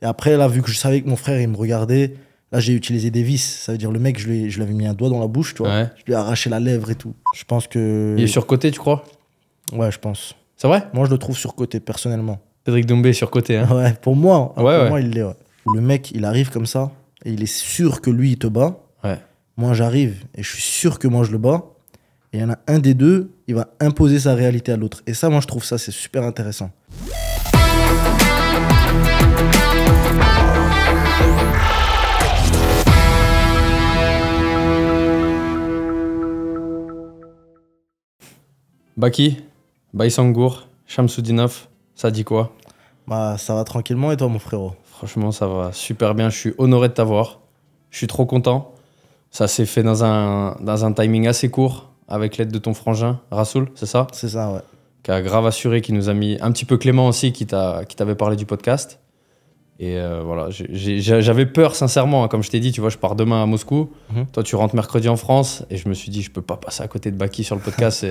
Et après, là, vu que je savais que mon frère, il me regardait, là, j'ai utilisé des vis. Ça veut dire, le mec, je lui avais mis un doigt dans la bouche, tu vois. Ouais. Je lui ai arraché la lèvre et tout. Je pense que. Il est surcoté, tu crois? Ouais, je pense. C'est vrai? Moi, je le trouve surcoté, personnellement. Cédric Doumbé est surcoté, hein? Ouais, pour moi, Ouais, ouais. moi, il l'est, ouais. Le mec, il arrive comme ça, et il est sûr que lui, il te bat. Ouais. Moi, j'arrive, et je suis sûr que moi, je le bats. Et il y en a un des deux, il va imposer sa réalité à l'autre. Et ça, moi, je trouve ça, c'est super intéressant. Baki, Baïsangour, Shamsudinov, ça dit quoi? Bah, ça va tranquillement, et toi, mon frérot? Franchement, ça va super bien. Je suis honoré de t'avoir. Je suis trop content. Ça s'est fait dans un timing assez court, avec l'aide de ton frangin, Rassoul, c'est ça? C'est ça, ouais. Qui a grave assuré, qui nous a mis un petit peu Clément aussi, qui t'avait parlé du podcast. Et voilà, j'avais peur sincèrement, hein, comme je t'ai dit, tu vois, je pars demain à Moscou. Toi, tu rentres mercredi en France, et je me suis dit, je peux pas passer à côté de Baki sur le podcast.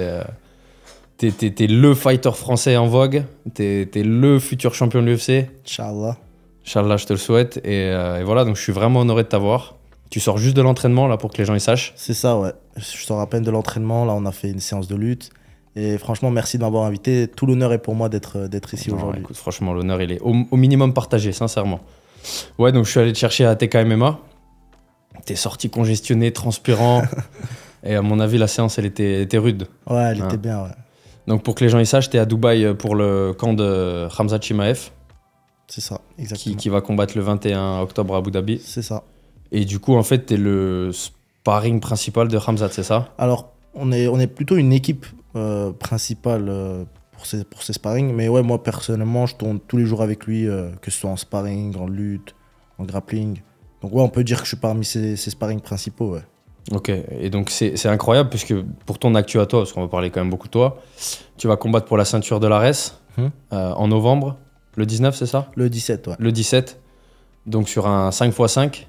T'es le fighter français en vogue, t'es le futur champion de l'UFC. Inch'Allah. Inch'Allah, je te le souhaite. Et voilà, donc je suis vraiment honoré de t'avoir. Tu sors juste de l'entraînement, là, pour que les gens y sachent. C'est ça, ouais. Je sors à peine de l'entraînement. Là, on a fait une séance de lutte. Et franchement, merci de m'avoir invité. Tout l'honneur est pour moi d'être ici aujourd'hui. Écoute, franchement, l'honneur, il est au minimum partagé, sincèrement. Ouais, donc je suis allé te chercher à TK MMA. T'es sorti congestionné, transpirant. Et à mon avis, la séance, elle était rude. Ouais, elle était bien, ouais. Donc pour que les gens y sachent, t'es à Dubaï pour le camp de Khamzat Chimaev. C'est ça, exactement. Qui va combattre le 21 octobre à Abu Dhabi. C'est ça. Et du coup, en fait, t'es le sparring principal de Khamzat, c'est ça? Alors, on est plutôt une équipe principale pour ces sparring. Mais ouais, moi, personnellement, je tourne tous les jours avec lui, que ce soit en sparring, en lutte, en grappling. Donc ouais, on peut dire que je suis parmi ses sparring principaux, ouais. Ok, et donc c'est incroyable, puisque pour ton actu à toi, parce qu'on va parler quand même beaucoup de toi, tu vas combattre pour la ceinture de l'ARES en novembre, le 19, c'est ça? Le 17, ouais. Le 17, donc sur un 5x5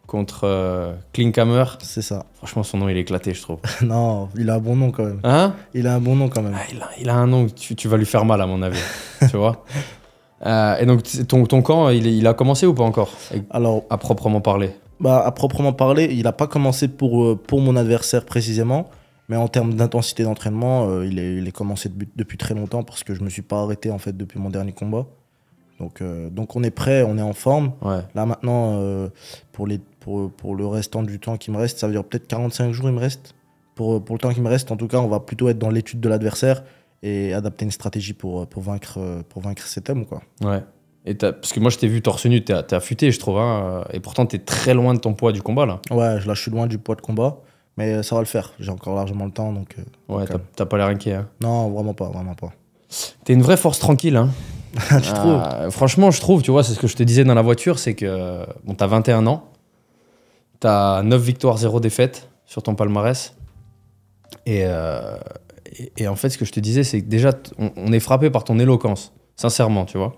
contre Klinkhammer. C'est ça. Franchement, son nom, il est éclaté, je trouve. Non, il a un bon nom quand même. Hein? Il a un bon nom quand même. Ah, il a un nom, tu vas lui faire mal, à mon avis, tu vois. Et donc, ton camp, il a commencé ou pas encore? Alors, à proprement parler. Bah, à proprement parler, il n'a pas commencé pour mon adversaire précisément, mais en termes d'intensité d'entraînement, il est commencé depuis très longtemps parce que je ne me suis pas arrêté en fait depuis mon dernier combat. Donc on est prêt, on est en forme. Ouais. Là maintenant, pour le restant du temps qui me reste, ça veut dire peut-être 45 jours il me reste. Pour le temps qui me reste, en tout cas, on va plutôt être dans l'étude de l'adversaire et adapter une stratégie pour vaincre cet homme, quoi. Ouais. Parce que moi, je t'ai vu torse nu, t'es affûté, je trouve. Hein, et pourtant, t'es très loin de ton poids du combat, là. Ouais, là, je suis loin du poids de combat. Mais ça va le faire. J'ai encore largement le temps. Donc, ouais, t'as pas l'air inquiet. Hein. Non, vraiment pas, vraiment pas. T'es une vraie force tranquille. Hein. Tu trouves? Franchement, je trouve, tu vois, c'est ce que je te disais dans la voiture, c'est que bon, t'as 21 ans, t'as 9 victoires, 0 défaites sur ton palmarès. Et en fait, ce que je te disais, c'est que déjà, on est frappé par ton éloquence, sincèrement, tu vois.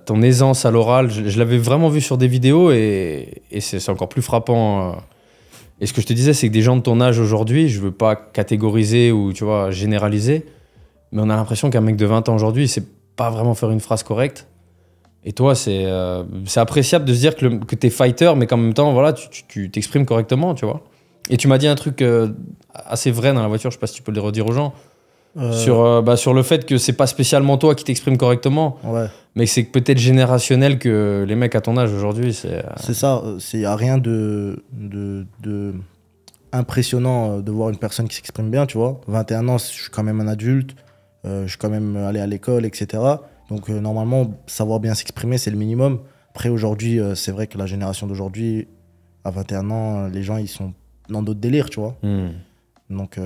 Ton aisance à l'oral, je l'avais vraiment vu sur des vidéos et c'est encore plus frappant. Et ce que je te disais, c'est que des gens de ton âge aujourd'hui, je veux pas catégoriser ou tu vois, généraliser, mais on a l'impression qu'un mec de 20 ans aujourd'hui, il sait pas vraiment faire une phrase correcte. Et toi, c'est appréciable de se dire que t'es fighter, mais qu'en même temps, voilà, tu t'exprimes correctement, tu vois. Et tu m'as dit un truc assez vrai dans la voiture, je sais pas si tu peux le redire aux gens. Sur le fait que c'est pas spécialement toi qui t'exprimes correctement, ouais. mais que c'est peut-être générationnel que les mecs à ton âge aujourd'hui, c'est... C'est ça, il n'y a rien de impressionnant de voir une personne qui s'exprime bien, tu vois. 21 ans, je suis quand même un adulte, je suis quand même allé à l'école, etc. Donc normalement, savoir bien s'exprimer, c'est le minimum. Après, aujourd'hui, c'est vrai que la génération d'aujourd'hui, à 21 ans, les gens, ils sont dans d'autres délires, tu vois. Donc...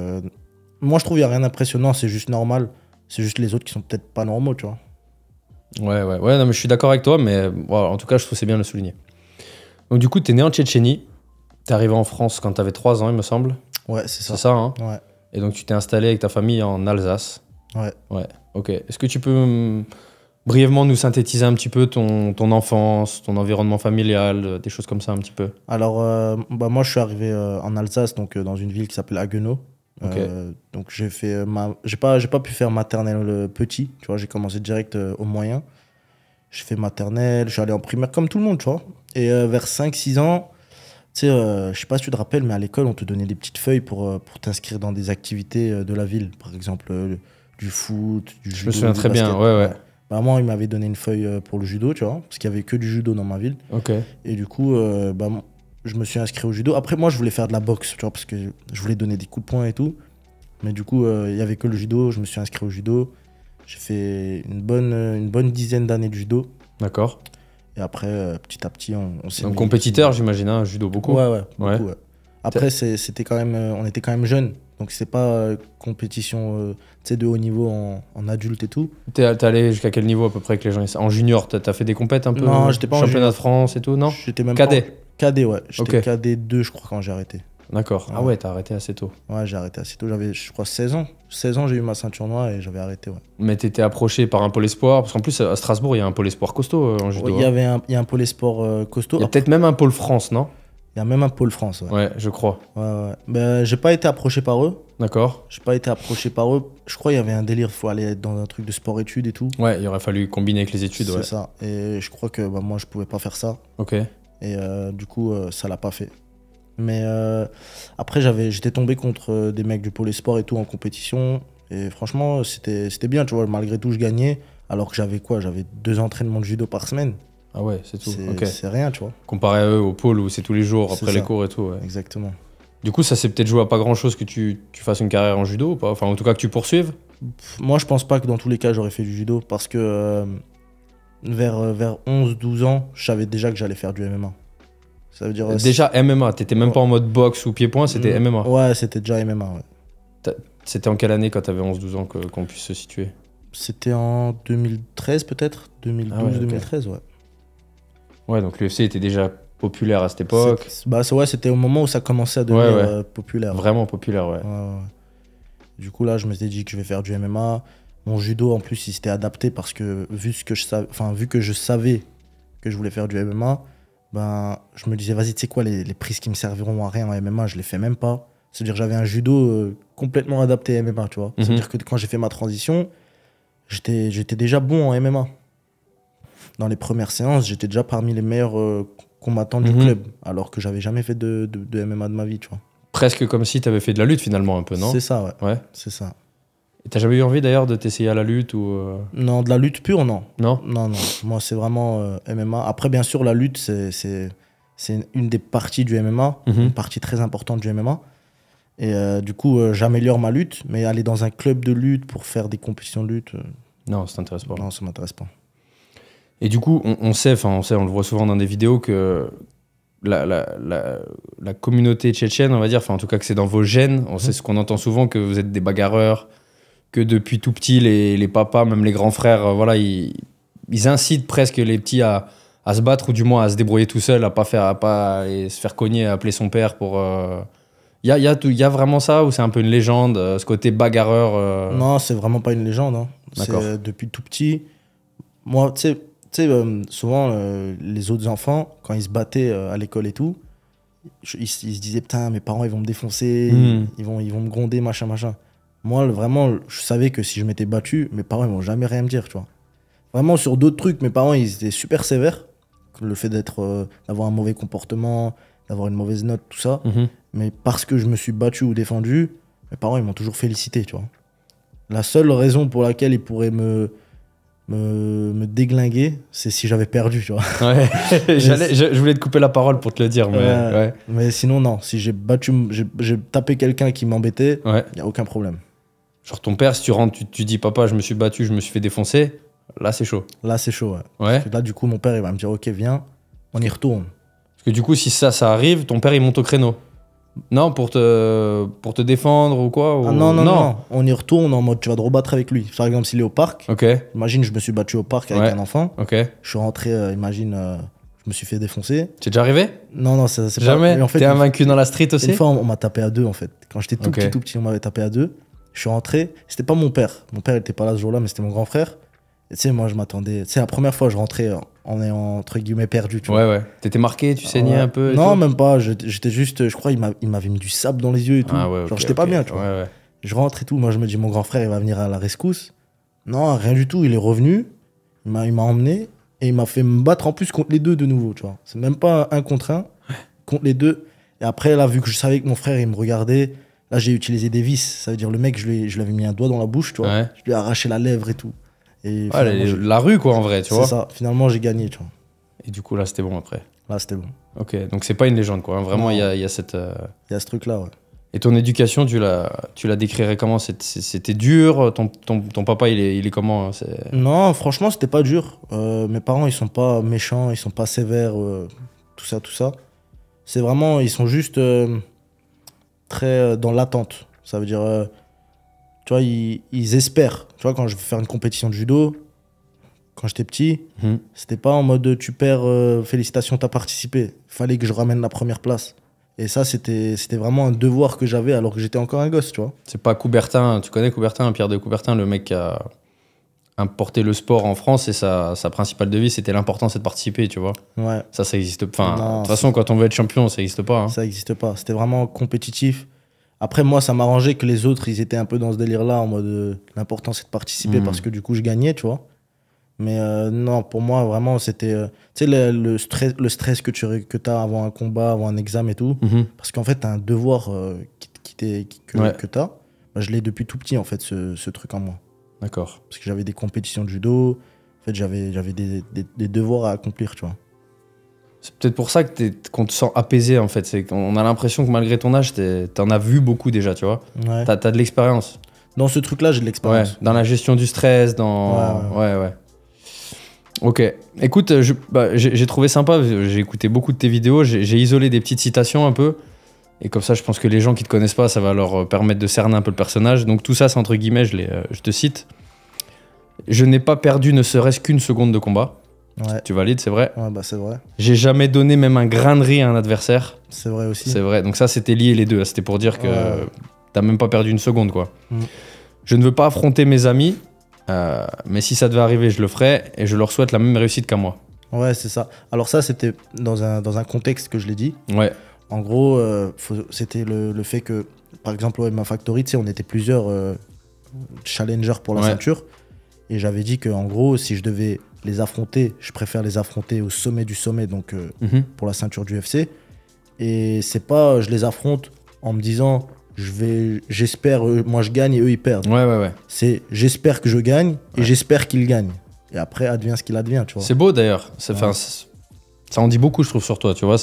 moi, je trouve qu'il n'y a rien d'impressionnant, c'est juste normal. C'est juste les autres qui sont peut-être pas normaux, tu vois. Ouais, non, mais je suis d'accord avec toi, mais voilà, en tout cas, je trouve que c'est bien de le souligner. Donc, du coup, tu es né en Tchétchénie. Tu es arrivé en France quand tu avais 3 ans, il me semble. Ouais, c'est ça. C'est ça, hein? Ouais. Et donc, tu t'es installé avec ta famille en Alsace. Ouais. Ouais, ok. Est-ce que tu peux brièvement nous synthétiser un petit peu ton enfance, ton environnement familial, des choses comme ça un petit peu? Alors, moi, je suis arrivé en Alsace, donc dans une ville qui s'appelle Haguenau. Okay. Donc j'ai fait j'ai pas pu faire maternelle petit, tu vois, j'ai commencé direct au moyen j'ai fait maternelle, je suis allé en primaire comme tout le monde, tu vois. Et vers 5-6 ans, tu sais, je sais pas si tu te rappelles, mais à l'école, on te donnait des petites feuilles pour t'inscrire dans des activités de la ville. Par exemple, du foot, du judo. Je me souviens du très bien, basket. ouais. Bah, moi, il m'avait donné une feuille pour le judo, tu vois, parce qu'il y avait que du judo dans ma ville. Ok. Et du coup, je me suis inscrit au judo. Après, moi, je voulais faire de la boxe, tu vois, parce que je voulais donner des coups de poing et tout. Mais du coup, il y avait que le judo. Je me suis inscrit au judo. J'ai fait une bonne dizaine d'années de judo. D'accord. Et après, petit à petit, on s'est Un mis... compétiteur, j'imagine, hein, judo beaucoup. Ouais, Ouais. beaucoup, ouais. Après, c'était quand même, on était quand même jeunes. Donc, c'est pas compétition tu sais, de haut niveau en adulte et tout. T'es allé jusqu'à quel niveau à peu près que les gens... En junior, t'as fait des compètes un peu? Non, j'étais pas en championnat junior. de France et tout, non? J'étais même Cadet. pas cadet, ouais. J'étais Ok. cadet 2, je crois, quand j'ai arrêté. D'accord. Ah ouais, t'as arrêté assez tôt. Ouais, j'ai arrêté assez tôt. J'avais, je crois, 16 ans. 16 ans, j'ai eu ma ceinture noire et j'avais arrêté, ouais. Mais t'étais approché par un pôle espoir, parce qu'en plus à Strasbourg, il y a un pôle espoir costaud en judo. Ouais, il y a un pôle sport costaud. Il y a peut-être même un pôle France, non? Il y a même un pôle France, ouais. Ouais, je crois. Ouais. Ben, j'ai pas été approché par eux. D'accord. J'ai pas été approché par eux. Je crois qu'il y avait un délire, il faut aller dans un truc de sport-études et tout. Ouais, il aurait fallu combiner avec les études, ouais. C'est ça. Et je crois que moi, je pouvais pas faire ça. Ok. Et du coup, ça l'a pas fait. Mais après, j'étais tombé contre des mecs du pôle sport et tout en compétition. Et franchement, c'était bien, tu vois. Malgré tout, je gagnais. Alors que j'avais quoi? J'avais 2 entraînements de judo par semaine. Ah ouais, c'est tout. Ok. C'est rien, tu vois. Comparé à eux, au pôle où c'est tous les jours, C'est après les ça. cours et tout, ouais. Exactement. Du coup, ça s'est peut-être joué à pas grand-chose que tu fasses une carrière en judo ou pas? Enfin, en tout cas, que tu poursuives? Moi, je pense pas que dans tous les cas, j'aurais fait du judo. Parce que vers 11-12 ans, je savais déjà que j'allais faire du MMA. Ça veut dire... Déjà MMA, t'étais même Ouais. pas en mode boxe ou pied-point, c'était MMA. Ouais, c'était déjà MMA, ouais. C'était en quelle année quand t'avais 11-12 ans qu'on puisse se situer? C'était en 2013 peut-être 2012, Ah ouais, ok. 2013, ouais. Ouais, donc l'UFC était déjà populaire à cette époque. C'était au moment où ça commençait à devenir Ouais. populaire. Vraiment populaire, ouais. Ouais. Du coup, là, je me suis dit que je vais faire du MMA. Mon judo, en plus, il s'était adapté parce que vu que je savais que je voulais faire du MMA, ben, je me disais, vas-y, tu sais quoi, les prises qui me serviront à rien en MMA, je les fais même pas. C'est-à-dire que j'avais un judo complètement adapté à MMA, tu vois. Mhm. C'est-à-dire que quand j'ai fait ma transition, j'étais déjà bon en MMA. Dans les premières séances, j'étais déjà parmi les meilleurs combattants du Mhm. club, alors que j'avais jamais fait de MMA de ma vie, tu vois. Presque comme si t'avais fait de la lutte finalement un peu, non? C'est ça, ouais. Ouais. C'est ça. Et t'as jamais eu envie d'ailleurs de t'essayer à la lutte ou Non, de la lutte pure, non. Non? Non. Moi, c'est vraiment MMA. Après, bien sûr, la lutte, c'est une des parties du MMA, Mhm. une partie très importante du MMA. Et du coup, j'améliore ma lutte, mais aller dans un club de lutte pour faire des compétitions de lutte, Non, ça t'intéresse pas. non, ça m'intéresse pas. Et du coup, on sait, on le voit souvent dans des vidéos que la communauté tchétchène, on va dire, enfin en tout cas que c'est dans vos gènes, on sait ce qu'on entend souvent, que vous êtes des bagarreurs, que depuis tout petit, les papas, même les grands frères, voilà, ils incitent presque les petits à se battre ou du moins à se débrouiller tout seul, à pas aller se faire cogner, à appeler son père pour... Il y a vraiment ça ou c'est un peu une légende, ce côté bagarreur Non, c'est vraiment pas une légende. Hein. D'accord. C'est depuis tout petit. Moi, tu sais, souvent, les autres enfants, quand ils se battaient à l'école et tout, ils se disaient, putain, mes parents, ils vont me défoncer, Mm. ils vont me gronder, machin. Moi, vraiment, je savais que si je m'étais battu, mes parents, ils vont jamais rien me dire, tu vois. Vraiment, sur d'autres trucs, mes parents, ils étaient super sévères. Le fait d'avoir un mauvais comportement, d'avoir une mauvaise note, tout ça. Mhm. Mais parce que je me suis battu ou défendu, mes parents, ils m'ont toujours félicité, tu vois. La seule raison pour laquelle ils pourraient me déglinguer, c'est si j'avais perdu, tu vois. Ouais, je voulais te couper la parole pour te le dire, mais ouais. Mais sinon, non. Si j'ai tapé quelqu'un qui m'embêtait, Ouais. il n'y a aucun problème. Genre ton père, si tu rentres, tu dis papa, je me suis battu, je me suis fait défoncer, là c'est chaud. Là, c'est chaud, ouais. Ouais. Parce que là, du coup, mon père, il va me dire, ok, viens, on y retourne. Parce que du coup, si ça arrive, ton père il monte au créneau. Non, pour te défendre ou quoi ou... Ah non. On y retourne en mode, tu vas te rebattre avec lui. Par exemple, s'il est au parc, Ok, imagine, je me suis battu au parc avec Ouais. un enfant. ok. Je suis rentré, imagine, je me suis fait défoncer. C'est déjà arrivé? Non, c'est pas... Jamais? mais en fait, T'es invaincu dans la street aussi? une fois, on m'a tapé à 2, en fait. Quand j'étais tout petit, on m'avait tapé à 2. Je suis rentré. C'était pas mon père. Mon père était pas là ce jour-là, mais c'était mon grand frère. Et tu sais, moi, je m'attendais... Tu sais, la première fois, je rentrais en ayant, entre guillemets, perdu, tu vois. Ouais. T'étais marqué, tu saignais Ouais. un peu et Non, tout même pas. J'étais juste... Je crois il m'avait mis du sable dans les yeux et tout. Ah ouais, Genre, ok, j'étais pas ok. bien, tu vois. Ouais. Je rentre et tout. Moi, je me dis, mon grand frère, il va venir à la rescousse. Non, rien du tout. Il est revenu. Il m'a emmené. Et il m'a fait me battre en plus contre les deux de nouveau, tu vois. C'est même pas un contre un, contre les deux. Et après, là, vu que je savais que mon frère, il me regardait, là, j'ai utilisé des vis. Ça veut dire, le mec, je lui avais mis un doigt dans la bouche, tu vois. Ouais. Je lui ai arraché la lèvre et tout. Et La rue, quoi, en vrai, tu vois. c'est ça. Finalement, j'ai gagné, tu vois. Et du coup, là, c'était bon après. Là, c'était bon. Ok, donc c'est pas une légende, quoi. Hein. Vraiment, il y a cette. Il y a ce truc-là, ouais. Et ton éducation, tu la décrirais comment? C'était dur? Ton papa, il est comment? Hein, Non, franchement, c'était pas dur. Mes parents, ils sont pas méchants, ils sont pas sévères, tout ça, tout ça. C'est vraiment, ils sont juste très dans l'attente. Ça veut dire, tu vois, ils espèrent. Tu vois, quand je veux faire une compétition de judo, quand j'étais petit, c'était pas en mode tu perds, félicitations, t'as participé. Fallait que je ramène la première place. Et ça, c'était vraiment un devoir que j'avais alors que j'étais encore un gosse, tu vois. C'est pas Coubertin, tu connais Coubertin, Pierre de Coubertin, le mec qui a importé le sport en France et sa principale devise, c'était l'important, c'est de participer, tu vois. Ouais. Ça existe pas. Enfin, Non, de toute façon, quand on veut être champion, ça existe pas. Hein. Ça n'existe pas. C'était vraiment compétitif. Après, moi, ça m'arrangeait que les autres, ils étaient un peu dans ce délire-là, en mode l'important, c'est de participer parce que du coup, je gagnais, tu vois. Mais non, pour moi, vraiment, c'était tu sais, le stress que tu as avant un combat, avant un examen et tout. Parce qu'en fait, tu as un devoir que tu as. Bah, je l'ai depuis tout petit, en fait, ce truc en moi. D'accord. Parce que j'avais des compétitions de judo. En fait, j'avais des devoirs à accomplir, tu vois. C'est peut-être pour ça qu'on te sent apaisé, en fait. C'est qu'on a l'impression que malgré ton âge, t'en as vu beaucoup déjà, tu vois. Ouais. T'as de l'expérience. Dans ce truc-là, j'ai de l'expérience. Ouais, dans la gestion du stress, dans... Ouais. Ok. Écoute, j'ai trouvé sympa, j'ai écouté beaucoup de tes vidéos, j'ai isolé des petites citations un peu. Et comme ça, je pense que les gens qui te connaissent pas, ça va leur permettre de cerner un peu le personnage. Donc tout ça, c'est entre guillemets, je te cite. Je n'ai pas perdu ne serait-ce qu'une seconde de combat. Ouais. Tu valides, c'est vrai? Ouais, bah c'est vrai. J'ai jamais donné même un grain de riz à un adversaire. C'est vrai aussi. C'est vrai. Donc ça, c'était lié les deux. C'était pour dire que t'as même pas perdu une seconde, quoi. Je ne veux pas affronter mes amis, mais si ça devait arriver, je le ferais et je leur souhaite la même réussite qu'à moi. Ouais, c'est ça. Alors ça, c'était dans un contexte que je l'ai dit. Ouais. En gros, c'était le fait que, par exemple, au MMA Factory, tu sais, on était plusieurs challengers pour la ceinture. Et j'avais dit qu'en gros, si je devais les affronter, je préfère les affronter au sommet du sommet, donc pour la ceinture du UFC. Et c'est pas, je les affronte en me disant, j'espère, moi je gagne et eux ils perdent. Ouais. C'est, j'espère que je gagne et j'espère qu'ils gagnent. Et après, advient ce qu'il advient, tu vois. C'est beau d'ailleurs. Ça en dit beaucoup, je trouve, sur toi, tu vois.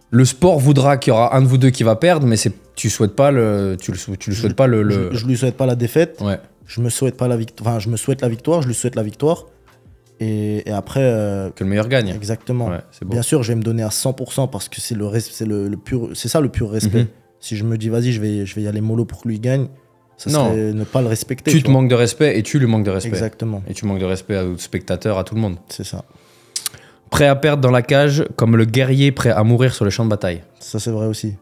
Le sport voudra qu'il y aura un de vous deux qui va perdre, mais tu souhaites pas tu lui souhaites pas le... Je lui souhaite pas la défaite. Ouais. Je me souhaite pas la victoire. Enfin, je me souhaite la victoire, je lui souhaite la victoire. Et après. Que le meilleur gagne. Exactement. Ouais, c'est beau. Bien sûr, je vais me donner à 100% parce que c'est c'est ça le pur respect. Si je me dis, vas-y, je vais y aller mollo pour que lui gagne, ça serait ne pas le respecter. Tu te manques de respect et tu lui manques de respect. Exactement. Et tu manques de respect aux spectateurs, à tout le monde. C'est ça. Prêt à perdre dans la cage comme le guerrier prêt à mourir sur le champ de bataille. Ça, c'est vrai aussi.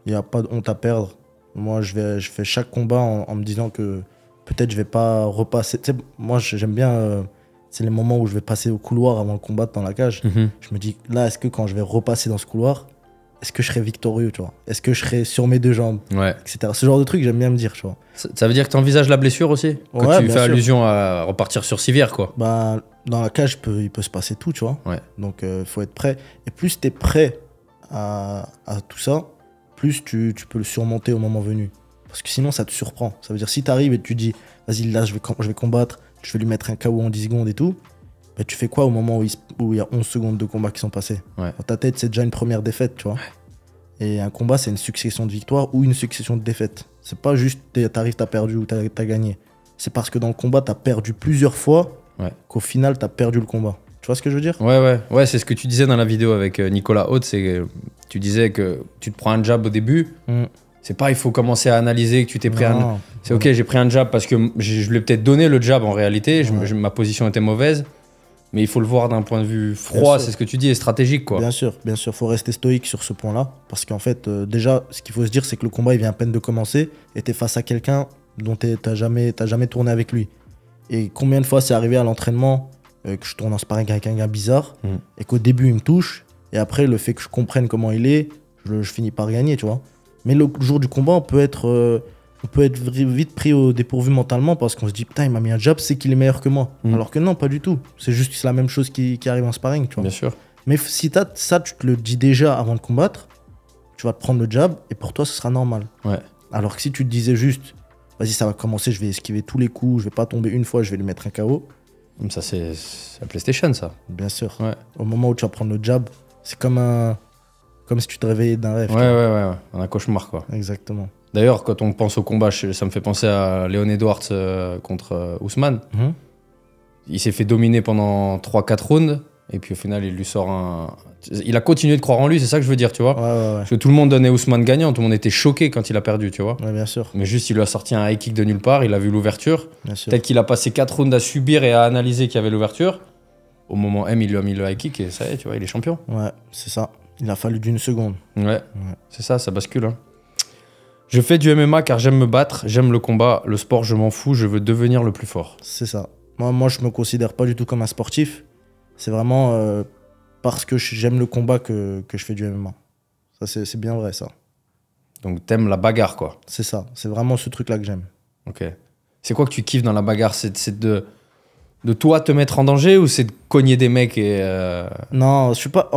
Il n'y a pas de honte à perdre. Moi, je fais chaque combat en me disant que peut-être je vais pas repasser. Tu sais, moi, j'aime bien. C'est les moments où je vais passer au couloir avant de combattre dans la cage. Je me dis, là, est-ce que quand je vais repasser dans ce couloir, est-ce que je serai victorieux, tu vois? Est-ce que je serai sur mes deux jambes, etc. Ce genre de truc, j'aime bien me dire, tu vois. Ça veut dire que tu envisages la blessure aussi? Quand tu fais allusion à repartir sur civière, quoi. Bah, dans la cage, il peut se passer tout, tu vois. Ouais. Donc, faut être prêt. Et plus tu es prêt à tout ça, plus tu peux le surmonter au moment venu. Parce que sinon, ça te surprend. Ça veut dire, si tu arrives et tu dis, vas-y, là, je vais combattre, je vais lui mettre un KO en 10 secondes et tout, bah, tu fais quoi au moment où il y a 11 secondes de combat qui sont passées? Dans ta tête, c'est déjà une première défaite, tu vois. Et un combat, c'est une succession de victoires ou une succession de défaites. C'est pas juste, t'arrives, t'as perdu ou t'as gagné. C'est parce que dans le combat, t'as perdu plusieurs fois qu'au final, t'as perdu le combat. Tu vois ce que je veux dire? Ouais, c'est ce que tu disais dans la vidéo avec Nicolas Haute, c'est que tu disais que tu te prends un jab au début. C'est pas, il faut commencer à analyser que tu t'es pris un... C'est ok, j'ai pris un jab parce que je lui ai peut-être donné le jab en réalité, ma position était mauvaise, mais il faut le voir d'un point de vue froid, c'est ce que tu dis, et stratégique, quoi. Bien sûr, faut rester stoïque sur ce point-là, parce qu'en fait, déjà, ce qu'il faut se dire, c'est que le combat, il vient à peine de commencer, et t'es face à quelqu'un dont t'as jamais tourné avec lui. Et combien de fois c'est arrivé à l'entraînement que je tourne en sparring avec un gars bizarre, et qu'au début, il me touche, et après, le fait que je comprenne comment il est, je finis par gagner, tu vois. Mais le jour du combat, on peut être on peut être vite pris au dépourvu mentalement parce qu'on se dit putain, il m'a mis un jab, c'est qu'il est meilleur que moi. Alors que non, pas du tout. C'est juste que c'est la même chose qui arrive en sparring, tu vois. Bien sûr. Mais si t'as ça, tu te le dis déjà avant de combattre, tu vas te prendre le jab et pour toi, ce sera normal. Ouais. Alors que si tu te disais juste, vas-y, ça va commencer, je vais esquiver tous les coups, je vais pas tomber une fois, je vais lui mettre un KO. Ça, c'est la PlayStation, ça. Bien sûr. Ouais. Au moment où tu vas prendre le jab, c'est comme si tu te réveillais d'un rêve. Ouais. Un cauchemar, quoi. Exactement. D'ailleurs, quand on pense au combat, ça me fait penser à Leon Edwards contre Ousmane. Il s'est fait dominer pendant 3-4 rounds. Et puis au final, il lui sort un... Il a continué de croire en lui, c'est ça que je veux dire, tu vois. Ouais. Parce que tout le monde donnait Ousmane gagnant, tout le monde était choqué quand il a perdu, tu vois. Ouais, bien sûr. Mais juste, il lui a sorti un high kick de nulle part, il a vu l'ouverture. Bien sûr. Peut-être qu'il a passé 4 rounds à subir et à analyser qu'il y avait l'ouverture. Au moment M, il lui a mis le high kick et ça y est, tu vois, il est champion. Ouais, c'est ça. Il a fallu d'une seconde. Ouais. C'est ça bascule. Hein. Je fais du MMA car j'aime me battre, j'aime le combat, le sport, je m'en fous, je veux devenir le plus fort. C'est ça. Moi, je me considère pas du tout comme un sportif. C'est vraiment parce que j'aime le combat que je fais du MMA. Ça, c'est bien vrai, ça. Donc t'aimes la bagarre, quoi. C'est ça. C'est vraiment ce truc-là que j'aime. Ok. C'est quoi que tu kiffes dans la bagarre? C'est de toi te mettre en danger ou c'est de cogner des mecs et... Non, je suis pas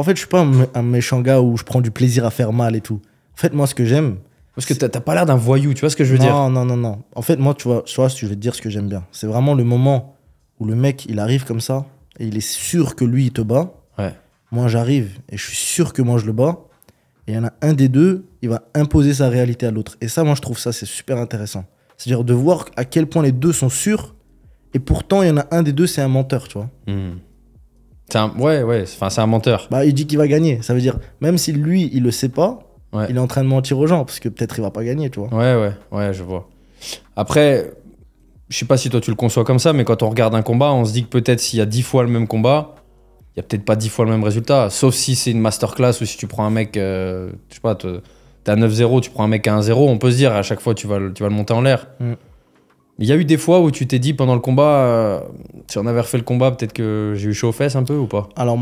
un méchant gars où je prends du plaisir à faire mal et tout. En fait, moi, ce que j'aime... Parce que t'as pas l'air d'un voyou, tu vois ce que je veux dire? Non. En fait, moi, tu vois, je vais te dire ce que j'aime bien. C'est vraiment le moment où le mec, il arrive comme ça et il est sûr que lui, il te bat. Ouais. Moi, j'arrive et je suis sûr que moi, je le bats. Et il y en a un des deux, il va imposer sa réalité à l'autre. Et ça, moi, je trouve ça, c'est super intéressant. C'est-à-dire de voir à quel point les deux sont sûrs et pourtant, il y en a un des deux, c'est un menteur, tu vois. C'est un menteur. Bah, il dit qu'il va gagner. Ça veut dire, même si lui, il le sait pas, Ouais. il est en train de mentir aux gens parce que peut-être il va pas gagner, tu vois. Ouais, je vois. Après, je sais pas si toi tu le conçois comme ça, mais quand on regarde un combat, on se dit que peut-être s'il y a 10 fois le même combat, il y a peut-être pas 10 fois le même résultat. Sauf si c'est une masterclass ou si tu prends un mec, je sais pas, t'es à 9-0, tu prends un mec à 1-0, on peut se dire à chaque fois tu vas le monter en l'air. Il y a eu des fois où tu t'es dit pendant le combat, si on avait refait le combat, peut-être que j'ai eu chaud aux fesses un peu ou pas? Alors,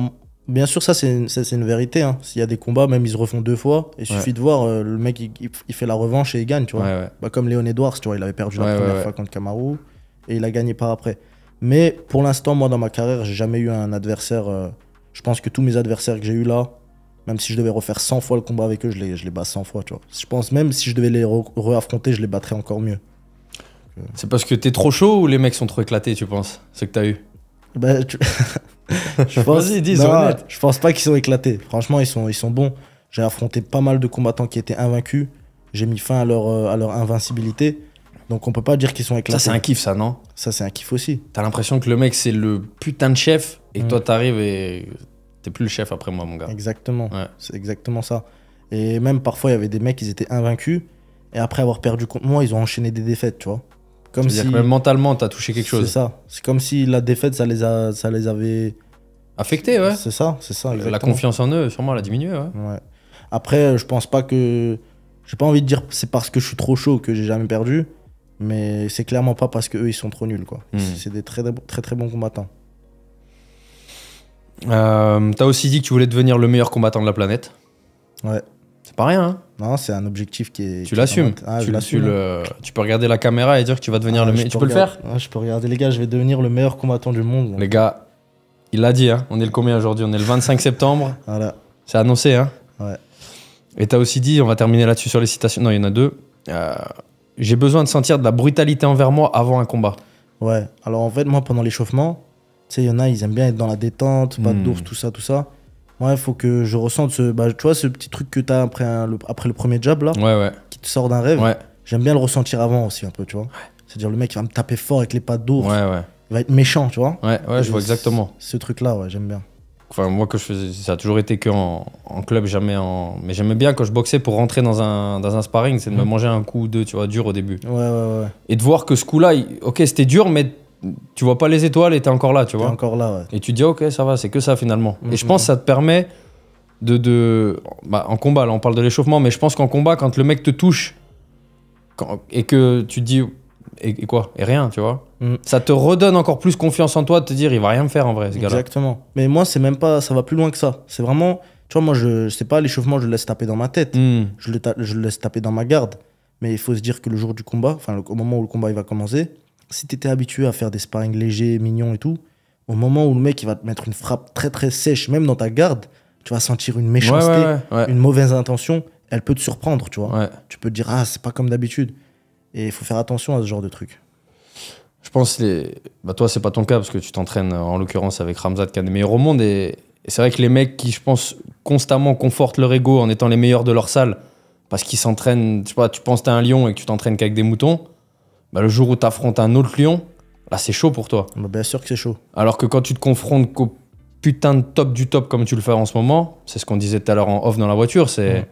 bien sûr, ça, c'est une vérité. Hein. S'il y a des combats, même ils se refont 2 fois. Il suffit de voir, le mec, il fait la revanche et il gagne, tu vois. Ouais. Bah, comme Leon Edwards, tu vois, il avait perdu la première fois contre Kamaru et il a gagné par après. Mais pour l'instant, moi, dans ma carrière, j'ai jamais eu un adversaire. Je pense que tous mes adversaires que j'ai eu là, même si je devais refaire 100 fois le combat avec eux, je les bats 100 fois, tu vois. Je pense même si je devais les re-affronter, je les battrais encore mieux. C'est parce que t'es trop chaud ou les mecs sont trop éclatés, tu penses? C'est que t'as eu? Bah, Vas-y, dis, non, honnête. je pense pas qu'ils sont éclatés. Franchement, ils sont bons. J'ai affronté pas mal de combattants qui étaient invaincus. J'ai mis fin à leur invincibilité. Donc on peut pas dire qu'ils sont éclatés. Ça, c'est un kiff, ça, non? Ça, c'est un kiff aussi. T'as l'impression que le mec, c'est le putain de chef et que toi, t'arrives et t'es plus le chef après moi, mon gars. Exactement. Ouais. C'est exactement ça. Et même parfois, il y avait des mecs, ils étaient invaincus. Et après avoir perdu contre moi, ils ont enchaîné des défaites, tu vois. Comme si... C'est-à-dire que même mentalement, t'as touché quelque chose. C'est ça. C'est comme si la défaite, ça les avait... Affecté, ouais. C'est ça, exactement. La confiance en eux, sûrement, elle a diminué, ouais. Ouais. Après, je pense pas que... J'ai pas envie de dire c'est parce que je suis trop chaud que j'ai jamais perdu. Mais c'est clairement pas parce qu'eux, ils sont trop nuls, quoi. C'est des très, très, très bons combattants. T'as aussi dit que tu voulais devenir le meilleur combattant de la planète. Ouais. C'est pas rien, hein. Non, c'est un objectif qui est... Tu l'assumes. Ah, je l'assume. Tu peux regarder la caméra et dire que tu vas devenir le meilleur. Tu peux le faire? Je peux regarder, les gars, je vais devenir le meilleur combattant du monde. Les gars, il l'a dit, hein. On est le combien aujourd'hui? On est le 25 septembre. Voilà. C'est annoncé, hein. Ouais. Et t'as aussi dit, on va terminer là-dessus sur les citations. Non, il y en a 2. J'ai besoin de sentir de la brutalité envers moi avant un combat. Ouais. Alors en fait, moi, pendant l'échauffement, tu sais, il y en a, ils aiment bien être dans la détente, pas d'ours, tout ça. Moi, il faut que je ressente tu vois, ce petit truc que t'as après le premier jab, là, Ouais. qui te sort d'un rêve. Ouais. J'aime bien le ressentir avant aussi, un peu, tu vois. C'est-à-dire, le mec, il va me taper fort avec les pattes d'ours. Ouais. Il va être méchant, tu vois. Ouais, je vois exactement. Ce truc-là, ouais, j'aime bien. Enfin, moi, que je faisais, ça a toujours été qu'en club, jamais en. Mais j'aimais bien quand je boxais pour rentrer dans un sparring, c'est de me manger un coup ou deux, tu vois, dur au début. Ouais. Et de voir que ce coup-là, ok, c'était dur, mais tu vois pas les étoiles et t'es encore là, tu vois. T'es encore là, ouais. Et tu te dis, ok, ça va, c'est que ça finalement. Et je pense que ça te permet en combat, là, on parle de l'échauffement, mais je pense qu'en combat, quand le mec te touche et que tu te dis, et quoi? Et rien, tu vois. Ça te redonne encore plus confiance en toi de te dire, il va rien me faire en vrai, ce gars-là. Exactement. Mais moi, c'est même pas, ça va plus loin que ça. C'est vraiment, tu vois, moi, je sais pas, l'échauffement, je le laisse taper dans ma tête. Je le laisse taper dans ma garde. Mais il faut se dire que le jour du combat, au moment où le combat il va commencer, si tu étais habitué à faire des sparring légers, mignons et tout, au moment où le mec il va te mettre une frappe très très sèche, même dans ta garde, tu vas sentir une méchanceté, une mauvaise intention. Elle peut te surprendre, tu vois. Ouais. Tu peux te dire, ah, c'est pas comme d'habitude. Et il faut faire attention à ce genre de trucs. Je pense que toi, c'est pas ton cas parce que tu t'entraînes en l'occurrence avec Khamzat qui est un des meilleurs au monde. Et c'est vrai que les mecs qui, je pense, constamment confortent leur ego en étant les meilleurs de leur salle parce qu'ils s'entraînent, je sais pas, tu penses que t'es un lion et que tu t'entraînes qu'avec des moutons, bah, le jour où t'affrontes un autre lion, là, c'est chaud pour toi. Bah, bien sûr que c'est chaud. Alors que quand tu te confrontes qu'au putain de top du top comme tu le fais en ce moment, c'est ce qu'on disait tout à l'heure en off dans la voiture, c'est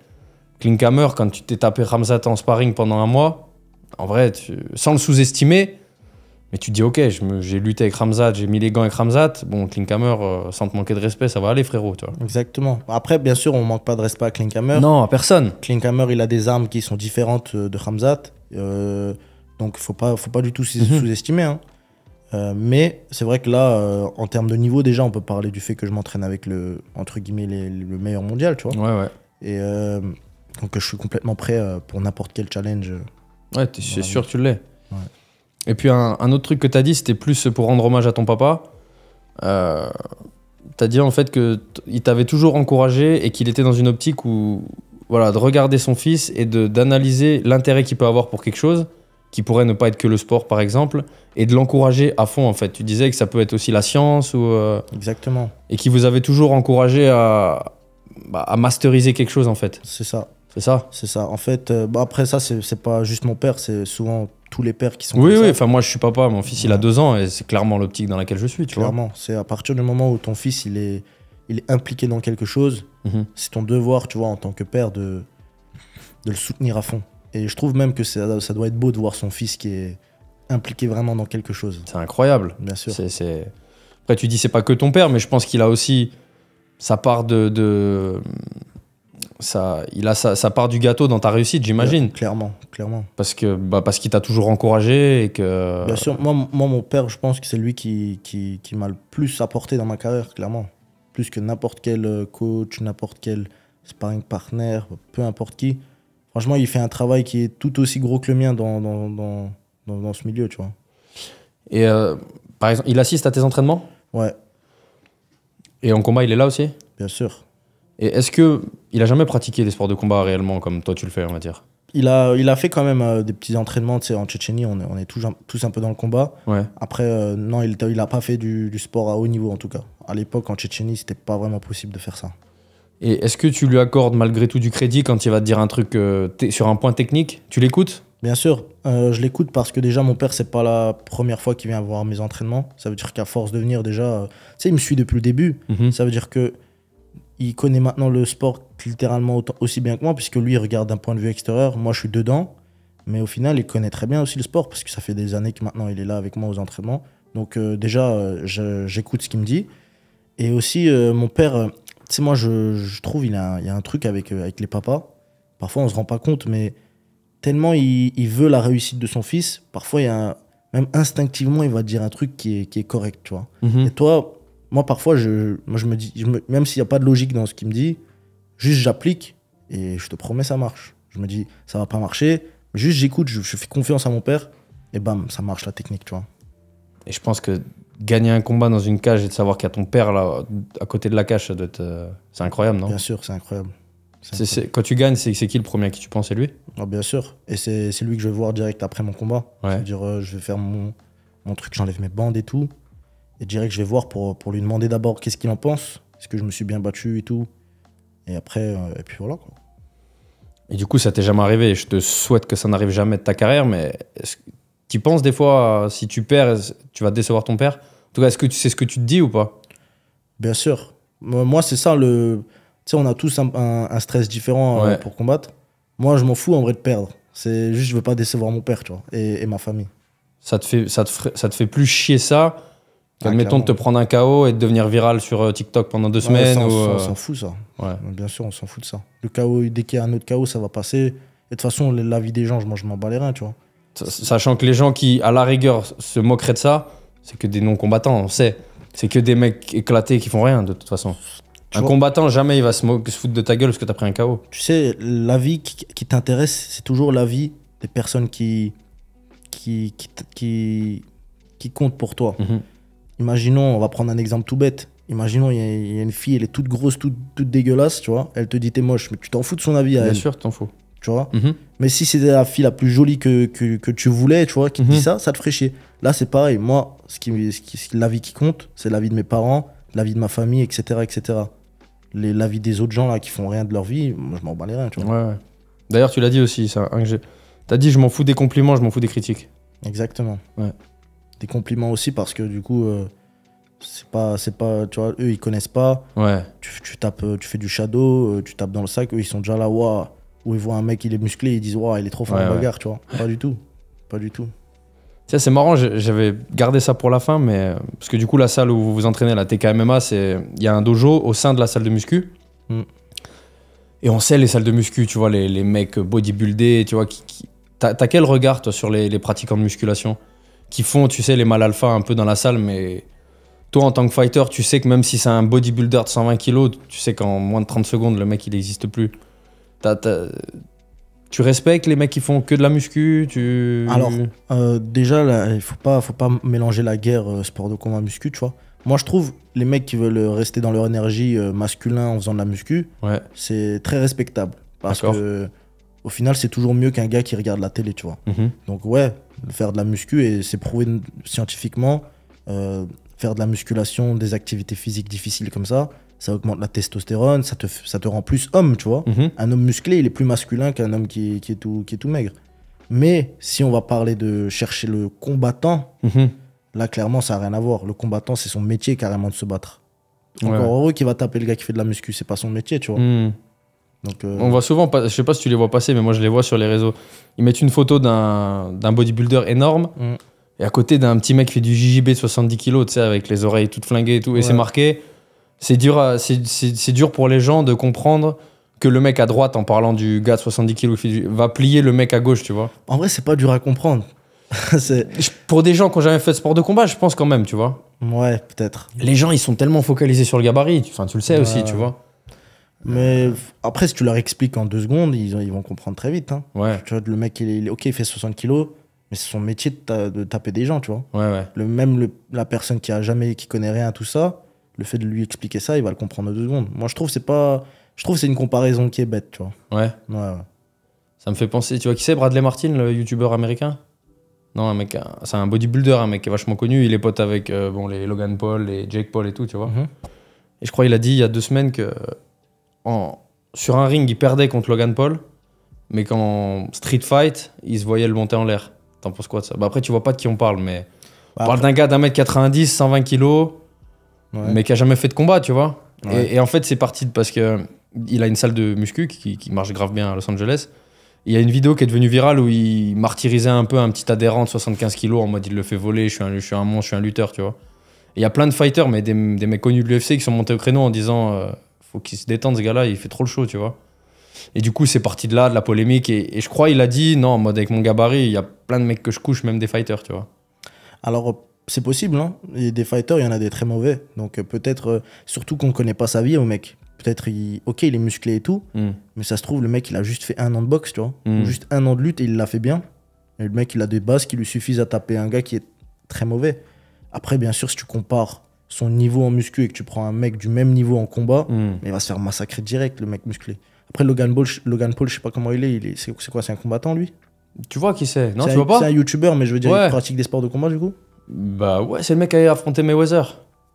Klinkhammer, quand tu t'es tapé Khamzat en sparring pendant un mois, en vrai, sans le sous-estimer, mais tu te dis, ok, j'ai lutté avec Khamzat, j'ai mis les gants avec Khamzat, bon, Klinkhammer, sans te manquer de respect, ça va aller, frérot, tu vois. Exactement. Après, bien sûr, on manque pas de respect à Klinkhammer. Non, à personne. Klinkhammer, il a des armes qui sont différentes de Khamzat, donc faut pas du tout sous-estimer. Hein. Mais c'est vrai que là, en termes de niveau, déjà, on peut parler du fait que je m'entraîne avec entre guillemets, le meilleur mondial, tu vois. Ouais. Et donc, je suis complètement prêt pour n'importe quel challenge. Ouais, c'est sûr que tu l'es. Ouais. Et puis, un autre truc que tu as dit, c'était plus pour rendre hommage à ton papa. Tu as dit en fait qu'il t'avait toujours encouragé et qu'il était dans une optique où, voilà, de regarder son fils et d'analyser l'intérêt qu'il peut avoir pour quelque chose qui pourrait ne pas être que le sport, par exemple, et de l'encourager à fond, en fait. Tu disais que ça peut être aussi la science ou... Exactement. Et qui vous avait toujours encouragé à masteriser quelque chose, en fait. C'est ça. C'est ça. C'est ça. En fait, après ça, c'est pas juste mon père, c'est souvent tous les pères qui sont Oui, comme oui. ça. Enfin, moi, je suis papa. Mon fils, il a 2 ans et c'est clairement l'optique dans laquelle je suis, tu vois. Clairement. C'est à partir du moment où ton fils, il est impliqué dans quelque chose, c'est ton devoir, tu vois, en tant que père, de le soutenir à fond. Et je trouve même que ça doit être beau de voir son fils qui est impliqué vraiment dans quelque chose. C'est incroyable. Bien sûr. Après, tu dis c'est pas que ton père, mais je pense qu'il a aussi sa part il a sa part du gâteau dans ta réussite, j'imagine. Ouais, clairement. Parce qu'il t'a toujours encouragé et que... Bien sûr. Moi, mon père, je pense que c'est lui qui m'a le plus apporté dans ma carrière, clairement. Plus que n'importe quel coach, n'importe quel sparring partner, peu importe qui. Franchement, il fait un travail qui est tout aussi gros que le mien dans ce milieu, tu vois. Et par exemple, il assiste à tes entraînements ? Ouais. Et en combat, il est là aussi ? Bien sûr. Et est-ce qu'il a jamais pratiqué des sports de combat réellement comme toi tu le fais, on va dire ? Il a fait quand même des petits entraînements, tu sais, en Tchétchénie, on est tous un peu dans le combat. Ouais. Après, non, il a pas fait du sport à haut niveau, en tout cas. À l'époque, en Tchétchénie, c'était pas vraiment possible de faire ça. Et est-ce que tu lui accordes malgré tout du crédit quand il va te dire un truc sur un point technique ? Tu l'écoutes ? Bien sûr, je l'écoute parce que déjà, mon père, c'est pas la première fois qu'il vient voir mes entraînements. Ça veut dire qu'à force de venir, déjà, tu sais, il me suit depuis le début. Ça veut dire que il connaît maintenant le sport littéralement aussi bien que moi, puisque lui, il regarde d'un point de vue extérieur. Moi, je suis dedans. Mais au final, il connaît très bien aussi le sport, parce que ça fait des années que maintenant, il est là avec moi aux entraînements. Donc déjà, j'écoute ce qu'il me dit. Et aussi, mon père, tu sais, moi, je trouve il y a un truc avec les papas. Parfois, on se rend pas compte, mais tellement il veut la réussite de son fils, parfois, même instinctivement, il va te dire un truc qui est correct, tu vois. Et toi... Moi, parfois, je me dis, même s'il n'y a pas de logique dans ce qu'il me dit, juste j'applique et je te promets, ça marche. Je me dis, ça va pas marcher, mais juste j'écoute, je fais confiance à mon père et bam, ça marche la technique, tu vois. Et je pense que gagner un combat dans une cage et de savoir qu'il y a ton père là, à côté de la cage, c'est incroyable, non ? Bien sûr, c'est incroyable. Quand tu gagnes, c'est qui le premier à qui tu penses ? C'est lui ? Ah, bien sûr. Et c'est lui que je vais voir direct après mon combat. Ouais. C'est-à-dire, je vais faire mon truc, j'enlève mes bandes et tout. Et direct, je vais voir pour lui demander d'abord qu'est-ce qu'il en pense. Est-ce que je me suis bien battu et tout. Et après, et puis voilà, quoi. Et du coup, ça t'est jamais arrivé. Je te souhaite que ça n'arrive jamais de ta carrière, mais tu penses des fois, si tu perds, tu vas décevoir ton père ? En tout cas, est-ce que tu sais ce que tu te dis ou pas ? Bien sûr. Moi, c'est ça, tu sais, on a tous un stress différent pour combattre. Moi, je m'en fous en vrai de perdre. C'est juste, je veux pas décevoir mon père, tu vois, et ma famille. Ça te fait plus chier ça qu'admettons clairement. de te prendre un KO et de devenir viral sur TikTok pendant 2 semaines On s'en fout, ça. Ouais. Bien sûr, on s'en fout de ça. Le KO, dès qu'il y a un autre KO, ça va passer. Et de toute façon, la vie des gens, moi, je m'en bats les reins, tu vois. Sachant que les gens qui, à la rigueur, se moqueraient de ça, c'est que des non-combattants, on sait. C'est que des mecs éclatés qui font rien, de toute façon. Un combattant, jamais il va se foutre de ta gueule parce que t'as pris un KO. Tu sais, la vie qui t'intéresse, c'est toujours la vie des personnes qui, qui comptent pour toi. Imaginons, on va prendre un exemple tout bête. Imaginons, il y a une fille, elle est toute grosse, toute dégueulasse, tu vois. Elle te dit t'es moche, mais tu t'en fous de son avis à elle. Bien sûr, t'en fous. Tu vois. Mais si c'était la fille la plus jolie que tu voulais, tu vois, qui te dit ça te ferait chier. Là, c'est pareil. Moi, l'avis qui compte, c'est l'avis de mes parents, l'avis de ma famille, etc., etc. L'avis des autres gens là qui font rien de leur vie, moi, je m'en bats les reins, tu vois. Ouais. D'ailleurs, tu l'as dit aussi, ça. T'as dit, je m'en fous des compliments, je m'en fous des critiques. Exactement. Ouais. Des compliments aussi parce que du coup, c'est pas, tu vois, eux ils connaissent pas. Ouais. Tu tapes, tu fais du shadow, tu tapes dans le sac, eux ils sont déjà là, waouh. Ou ils voient un mec, il est musclé, ils disent, waouh, il est trop fort en bagarre, tu vois. Pas du tout. Pas du tout. Tiens, c'est marrant, j'avais gardé ça pour la fin, mais parce que du coup, la salle où vous vous entraînez, la TKMMA, il y a un dojo au sein de la salle de muscu. Et on sait les salles de muscu, tu vois, les mecs bodybuildés, tu vois, t'as quel regard, toi, sur les pratiquants de musculation qui font, tu sais, les mal alpha un peu dans la salle, mais toi, en tant que fighter, tu sais que même si c'est un bodybuilder de 120 kilos, tu sais qu'en moins de 30 secondes, le mec, il n'existe plus. Tu respectes les mecs qui font que de la muscu Alors, déjà, là, il faut pas mélanger la guerre sport de combat muscu, tu vois. Moi, je trouve les mecs qui veulent rester dans leur énergie masculin en faisant de la muscu, c'est très respectable. Parce que au final, c'est toujours mieux qu'un gars qui regarde la télé, tu vois. Donc ouais, faire de la muscu, et c'est prouvé scientifiquement, faire de la musculation, des activités physiques difficiles comme ça augmente la testostérone, ça te rend plus homme, tu vois. Un homme musclé, il est plus masculin qu'un homme qui est tout maigre. Mais si on va parler de chercher le combattant, là, clairement, ça n'a rien à voir. Le combattant, c'est son métier carrément de se battre. Encore heureux qu'il va taper le gars qui fait de la muscu, c'est pas son métier, tu vois. Donc, on voit souvent, je sais pas si tu les vois passer, mais moi je les vois sur les réseaux. Ils mettent une photo d'un bodybuilder énorme et à côté d'un petit mec qui fait du JJB de 70 kilos, tu sais, avec les oreilles toutes flinguées et tout. Et c'est marqué, c'est dur pour les gens de comprendre que le mec à droite, en parlant du gars de 70 kilos, va plier le mec à gauche, tu vois. En vrai, c'est pas dur à comprendre. Pour des gens qui n'ont jamais fait de sport de combat, je pense quand même, tu vois. Ouais, peut-être. Les gens, ils sont tellement focalisés sur le gabarit, tu le sais aussi, tu vois. Mais après, si tu leur expliques en 2 secondes, ils vont comprendre très vite. Hein. Tu vois, le mec, il fait 60 kilos, mais c'est son métier de taper des gens, tu vois. La personne qui connaît rien à tout ça, le fait de lui expliquer ça, il va le comprendre en 2 secondes. Moi, je trouve que c'est une comparaison qui est bête, tu vois. Ouais. Ça me fait penser, tu vois qui c'est, Bradley Martin, le youtubeur américain? Non, c'est un bodybuilder, un mec qui est vachement connu. Il est pote avec les Logan Paul, les Jake Paul et tout, tu vois. Et je crois qu'il a dit il y a 2 semaines que sur un ring, il perdait contre Logan Paul, mais qu'en street fight, il se voyait le monter en l'air. T'en penses quoi de ça? Après, tu vois pas de qui on parle, mais on parle d'un gars d'1m90, 120 kilos, mais qui a jamais fait de combat, tu vois. Et en fait, c'est parti parce que il a une salle de muscu qui marche grave bien à Los Angeles. Il y a une vidéo qui est devenue virale où il martyrisait un peu un petit adhérent de 75 kilos en mode il le fait voler, je suis un monstre, je suis un lutteur, tu vois. Et il y a plein de fighters, mais des mecs connus de l'UFC qui sont montés au créneau en disant faut qu'il se détende ce gars-là, il fait trop le show, tu vois. Et du coup, c'est parti de là, de la polémique. Et je crois il a dit non, en mode avec mon gabarit, il y a plein de mecs que je couche, même des fighters, tu vois. Alors, c'est possible, hein. Et des fighters, il y en a des très mauvais. Donc peut-être, surtout qu'on ne connaît pas sa vie au mec. Peut-être, il est musclé et tout, mais ça se trouve, le mec, il a juste fait 1 an de boxe, tu vois. Ou juste 1 an de lutte et il l'a fait bien. Et le mec, il a des bases qui lui suffisent à taper un gars qui est très mauvais. Après, bien sûr, si tu compares son niveau en muscu et que tu prends un mec du même niveau en combat, il va se faire massacrer direct, le mec musclé. Après, Logan Paul, je sais pas comment il est. C'est quoi, c'est un combattant, lui? Tu vois qui c'est? Non, tu vois pas? C'est un youtubeur, mais je veux dire, il pratique des sports de combat, du coup? Bah ouais, c'est le mec qui a affronté Mayweather.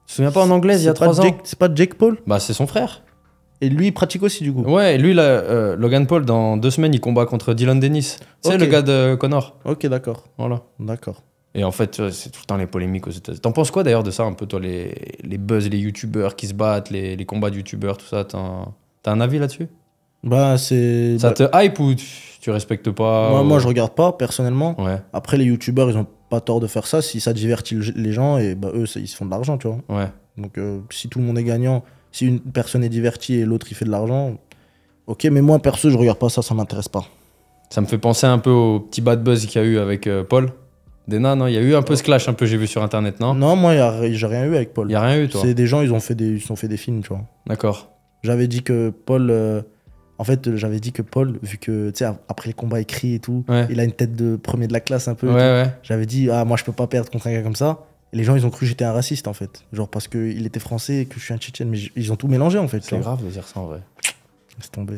Tu te souviens pas en anglaise, il y a 3 ans? C'est pas Jake Paul? Bah, c'est son frère. Et lui, il pratique aussi, du coup? Ouais, et lui, là, Logan Paul, dans 2 semaines, il combat contre Dylan Dennis. C'est le gars de Connor. Ok, d'accord. Voilà. D'accord. Et en fait, c'est tout le temps les polémiques aux États-Unis. T'en penses quoi d'ailleurs de ça, un peu, toi, les buzz, les youtubeurs qui se battent, les combats de youtubeurs, tout ça? T'as un avis là-dessus? Bah, c'est. Ça te hype ou tu respectes pas? Moi, je regarde pas, personnellement. Ouais. Après, les youtubeurs, ils ont pas tort de faire ça si ça divertit les gens, et bah, eux, ils se font de l'argent, tu vois. Ouais. Donc, si tout le monde est gagnant, si une personne est divertie et l'autre, il fait de l'argent, ok, mais moi, perso, je regarde pas ça, ça m'intéresse pas. Ça me fait penser un peu au petit bad buzz qu'il y a eu avec Paul Dena, non? Il y a eu un peu ce clash, un peu, j'ai vu sur internet, non? Non, moi, j'ai rien eu avec Paul. Il y a rien eu, toi? C'est des gens, ils ont fait des films, tu vois. D'accord. J'avais dit que Paul. En En fait, j'avais dit que Paul, vu que, tu sais, après les combats écrits et tout, Ouais. il a une tête de premier de la classe un peu. Ouais, ouais. J'avais dit, ah, moi, je peux pas perdre contre un gars comme ça. Et les gens, ils ont cru que j'étais un raciste, en fait. Genre, parce qu'il était français et que je suis un Tchétchène. Mais ils ont tout mélangé, en fait. tu C'est vois. grave de dire ça en vrai. Laisse tomber.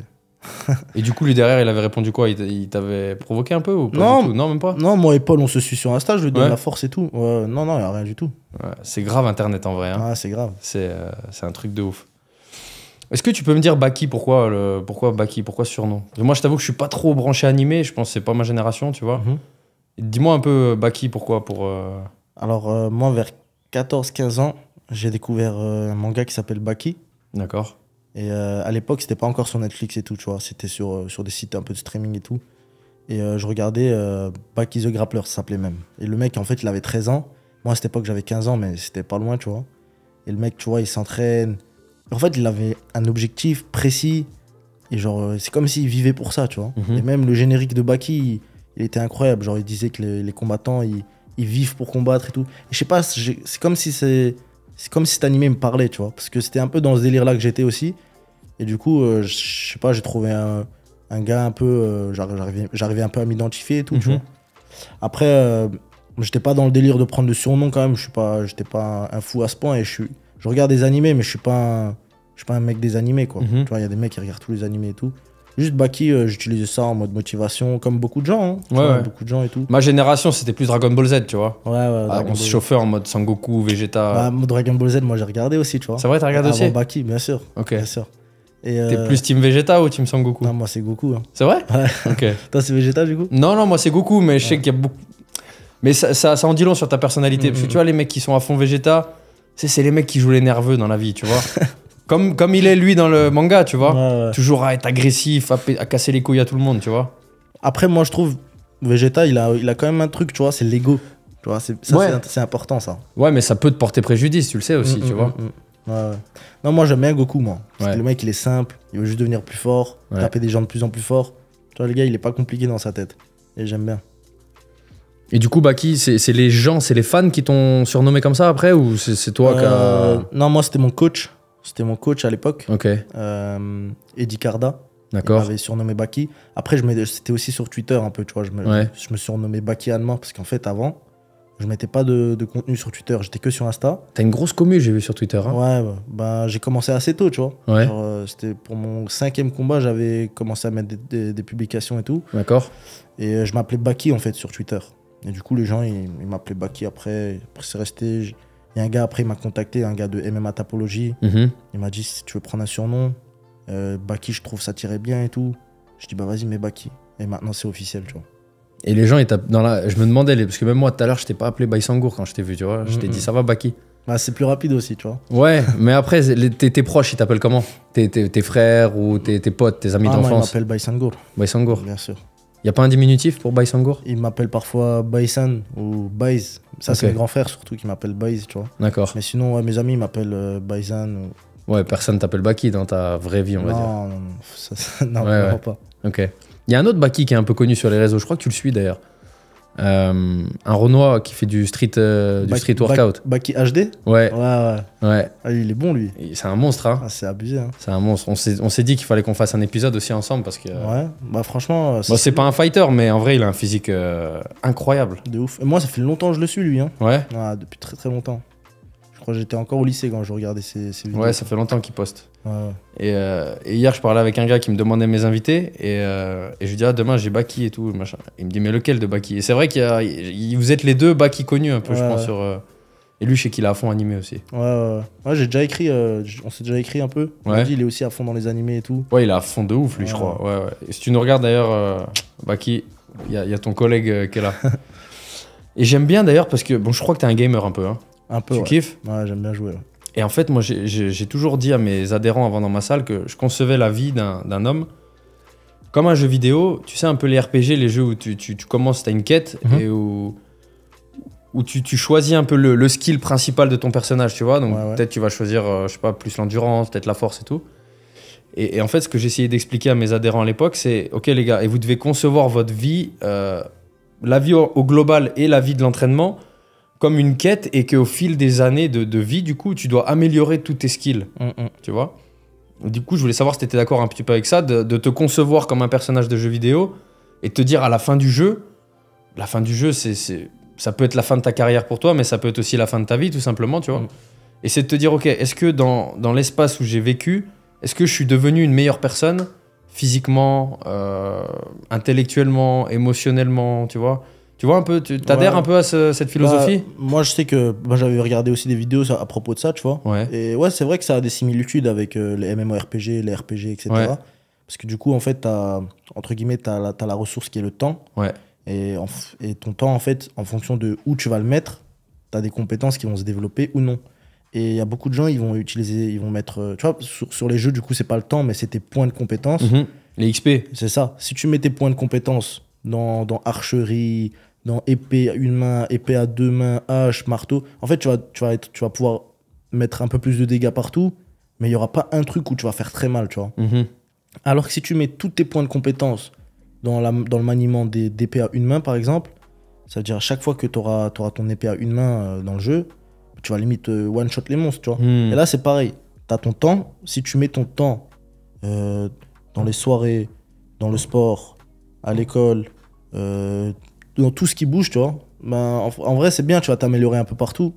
Et du coup, lui derrière, il avait répondu quoi? Il t'avait provoqué un peu ou pas Non. du tout? Non, même pas. Non, moi et Paul, on se suit sur Insta, je lui donne Ouais. la force et tout. Ouais, non, non, y a rien du tout. Ouais, c'est grave Internet en vrai. Hein. Ah, c'est grave. C'est un truc de ouf. Est-ce que tu peux me dire Baki, pourquoi Baki, pourquoi ce surnom? Parce que moi, je t'avoue que je suis pas trop branché animé, je pense que c'est pas ma génération, tu vois. Mhm. Dis-moi un peu Baki, pourquoi Alors, moi, vers 14-15 ans, j'ai découvert un manga qui s'appelle Baki. D'accord. Et à l'époque, c'était pas encore sur Netflix et tout, tu vois. C'était sur des sites un peu de streaming et tout. Et je regardais Baki the Grappler, ça s'appelait même. Et le mec, en fait, il avait 13 ans. Moi, à cette époque, j'avais 15 ans, mais c'était pas loin, tu vois. Et le mec, tu vois, il s'entraîne. En fait, il avait un objectif précis. Et genre, c'est comme s'il vivait pour ça, tu vois. Mhm. Et même le générique de Baki, il était incroyable. Genre, il disait que les combattants, ils vivent pour combattre et tout. Et je sais pas, c'est comme si cet animé me parlait, tu vois. Parce que c'était un peu dans ce délire-là que j'étais aussi. Et du coup, je sais pas, j'ai trouvé un gars un peu. J'arrivais un peu à m'identifier et tout, tu Mhm. vois. Après, j'étais pas dans le délire de prendre le surnom quand même. J'étais pas un fou à ce point. Et je regarde des animés, mais je suis pas un mec des animés, quoi. Mhm. Tu vois, il y a des mecs qui regardent tous les animés et tout. Juste Baki, j'utilisais ça en mode motivation, comme beaucoup de gens. Hein, tu Ouais, vois, ouais. beaucoup de gens et tout. Ma génération, c'était plus Dragon Ball Z, tu vois. Ouais, ouais. Ah, Dragon on se Ball. chauffait en mode Sangoku, Vegeta. Bah, Dragon Ball Z, moi j'ai regardé aussi, tu vois. C'est vrai, t'as regardé Avant aussi? Baki, bien sûr. Ok. Bien sûr. Et, T'es plus team Vegeta ou team Sangoku? Non, moi c'est Goku. Hein. C'est vrai? Ouais. Ok. Toi, c'est Vegeta du coup? Non, non, moi c'est Goku, mais je sais qu'il y a beaucoup. Mais ça en dit long sur ta personnalité. Parce que tu vois, les mecs qui sont à fond Vegeta, c'est les mecs qui jouent les nerveux dans la vie, tu vois. comme il est lui dans le manga, tu vois. Ouais, ouais. Toujours à être agressif, à casser les couilles à tout le monde, tu vois. Après, moi je trouve Vegeta, il a quand même un truc, tu vois, c'est l'ego. Tu vois, Ouais. c'est important ça. Ouais, mais ça peut te porter préjudice, tu le sais aussi, tu vois. Ouais, ouais. Non, moi j'aime bien Goku, moi. Parce Ouais. que le mec il est simple, il veut juste devenir plus fort, Ouais. taper des gens de plus en plus fort. Tu vois, le gars il est pas compliqué dans sa tête. Et j'aime bien. Et du coup, Baki, c'est les gens, c'est les fans qui t'ont surnommé comme ça après ou c'est toi qui Non, moi c'était mon coach. C'était mon coach à l'époque. Ok, Eddie Carda. Il d'accord. m'avait surnommé Baki. Après, c'était aussi sur Twitter un peu, tu vois. Je me surnommais Baki Anma parce qu'en fait, avant, je mettais pas de contenu sur Twitter. J'étais que sur Insta. T'as une grosse commu, j'ai vu sur Twitter. Hein. Ouais, bah, j'ai commencé assez tôt, tu vois. Ouais. Genre, c'était pour mon 5e combat, j'avais commencé à mettre des publications et tout. D'accord. Et je m'appelais Baki, en fait, sur Twitter. Et du coup, les gens, ils m'appelaient Baki après. Après, c'est resté... Il y a un gars, après, il m'a contacté, un gars de MMA Tapologie. Mhm. Il m'a dit, si tu veux prendre un surnom, Baki, je trouve ça tirait bien et tout. Je dis, bah vas-y, mets Baki. Et maintenant, c'est officiel, tu vois. Et les gens, ils tapent dans la. Je me demandais, parce que même moi tout à l'heure, je t'ai pas appelé Baisangour quand je t'ai vu, tu vois. Je t'ai dit, ça va, Baki? Bah, c'est plus rapide aussi, tu vois. Ouais, mais après, tes proches, ils t'appellent comment? Tes frères ou tes potes, tes amis Moi, il d'enfance? m'appelle Baisangour, Baisangour. bien sûr. Y a pas un diminutif pour Baisangour? Il m'appelle parfois Baisan ou Baiz. Ça, c'est Ok. mes grands frères surtout qui m'appellent Baiz, tu vois. D'accord. Mais sinon, ouais, mes amis ils m'appellent Baisan. Ouais, personne t'appelle Baki dans ta vraie vie, on va dire. Non, non, Ouais, vraiment ouais. pas. Ok. Il y a un autre Baki qui est un peu connu sur les réseaux, je crois que tu le suis d'ailleurs. Un Renoir qui fait du street workout. Baki HD. Ouais, Ouais. ouais. Ah, il est bon, lui. Et c'est un monstre, hein. Ah, c'est abusé, hein. C'est un monstre. On s'est dit qu'il fallait qu'on fasse un épisode aussi ensemble parce que. Ouais, bah franchement, Bon, c'est pas un fighter, mais en vrai, il a un physique incroyable. de ouf. Et moi, ça fait longtemps que je le suis, lui, hein. Ouais. Ouais, depuis très très longtemps. Je crois que j'étais encore au lycée quand je regardais ses vidéos. Ouais, ça fait longtemps qu'il poste. Ouais, ouais. Et hier, je parlais avec un gars qui me demandait mes invités et je lui dis, ah, demain j'ai Baki et tout. Machin. Il me dit, mais lequel de Baki? Et c'est vrai vous êtes les deux Baki connus un peu, je Ouais, pense. ouais. Et lui, je sais qu'il est à fond animé aussi. Ouais, j'ai déjà écrit, on s'est déjà écrit un peu. Il m'a Ouais. dit, il est aussi à fond dans les animés et tout. Ouais, il est à fond de ouf, lui, Ouais. je crois. Ouais, ouais. Et si tu nous regardes d'ailleurs, Baki, il y a ton collègue qui est là. Et j'aime bien d'ailleurs parce que, bon, je crois que t'es un gamer un peu. Hein. Un peu, Tu ouais. kiffes? Ouais, j'aime bien jouer. Ouais. Et en fait, moi, j'ai toujours dit à mes adhérents avant dans ma salle que je concevais la vie d'un homme comme un jeu vidéo. Tu sais, un peu les RPG, les jeux où tu commences, tu as une quête et où tu choisis un peu le skill principal de ton personnage, tu vois. Donc Ouais, ouais. peut-être tu vas choisir, je sais pas, plus l'endurance, peut-être la force et tout. Et en fait, ce que j'essayais d'expliquer à mes adhérents à l'époque, c'est, ok les gars, et vous devez concevoir votre vie, la vie au global et la vie de l'entraînement, comme une quête et qu'au fil des années de vie, du coup, tu dois améliorer tous tes skills, tu vois. Du coup, je voulais savoir si tu étais d'accord un petit peu avec ça, de te concevoir comme un personnage de jeu vidéo et te dire à la fin du jeu, ça peut être la fin de ta carrière pour toi, mais ça peut être aussi la fin de ta vie, tout simplement, tu vois. Et c'est de te dire, ok, est-ce que dans l'espace où j'ai vécu, est-ce que je suis devenu une meilleure personne, physiquement, intellectuellement, émotionnellement, tu vois? Tu vois un peu, tu t'adhères un peu à cette philosophie? Moi, je sais que j'avais regardé aussi des vidéos à propos de ça, tu vois. Ouais. Et ouais, c'est vrai que ça a des similitudes avec les MMORPG, les RPG, etc. Ouais. Parce que du coup, en fait, entre guillemets, t'as la ressource qui est le temps. Ouais. Et ton temps, en fait, en fonction de où tu vas le mettre, t'as des compétences qui vont se développer ou non. Et il y a beaucoup de gens, ils vont mettre, tu vois, sur les jeux, du coup, c'est pas le temps, mais c'est tes points de compétences. Les XP. C'est ça. Si tu mets tes points de compétences dans archerie, dans épée à une main, épée à deux mains, hache, marteau, en fait, tu vas pouvoir mettre un peu plus de dégâts partout, mais il n'y aura pas un truc où tu vas faire très mal, tu vois. Alors que si tu mets tous tes points de compétences dans le maniement d'épée à une main, par exemple, ça veut dire à chaque fois que tu auras ton épée à une main dans le jeu, tu vas limite one-shot les monstres, tu vois. Et là, c'est pareil. Tu as ton temps. Si tu mets ton temps dans les soirées, dans le sport, à l'école, dans tout ce qui bouge, tu vois, ben, en vrai, c'est bien, tu vas t'améliorer un peu partout.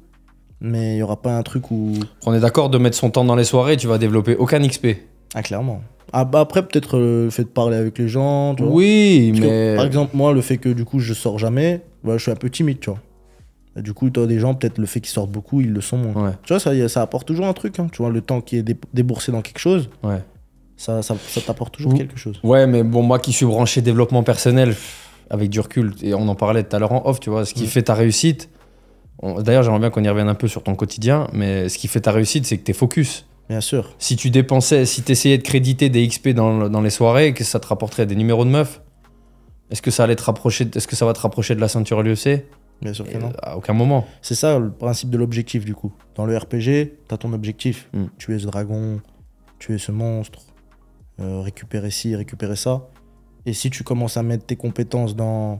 Mais il n'y aura pas un truc où... On est d'accord de mettre son temps dans les soirées, tu vas développer aucun XP. Ah, clairement. Ah, bah après, peut-être le fait de parler avec les gens, tu vois. Oui, Parce mais... que, par exemple, moi, le fait que du coup, je sors jamais, bah, je suis un peu timide, tu vois. Et du coup, toi, des gens, peut-être le fait qu'ils sortent beaucoup, ils le sont moins. Ouais. Tu vois, ça apporte toujours un truc, hein. Tu vois, le temps qui est déboursé dans quelque chose, Ouais. ça t'apporte toujours quelque chose. Ouais, mais bon, moi qui suis branché développement personnel, avec du recul, et on en parlait tout à l'heure en off, tu vois, ce qui fait ta réussite... D'ailleurs, j'aimerais bien qu'on y revienne un peu sur ton quotidien, mais ce qui fait ta réussite, c'est que t'es focus. Bien sûr. Si tu essayais de créditer des XP dans les soirées, que ça te rapporterait des numéros de meufs, est-ce que ça va te rapprocher de la ceinture l'UFC? Bien sûr que non. À aucun moment. C'est ça le principe de l'objectif, du coup. Dans le RPG, t'as ton objectif. Tuer ce dragon, tuer ce monstre, récupérer ci, récupérer ça. Et si tu commences à mettre tes compétences dans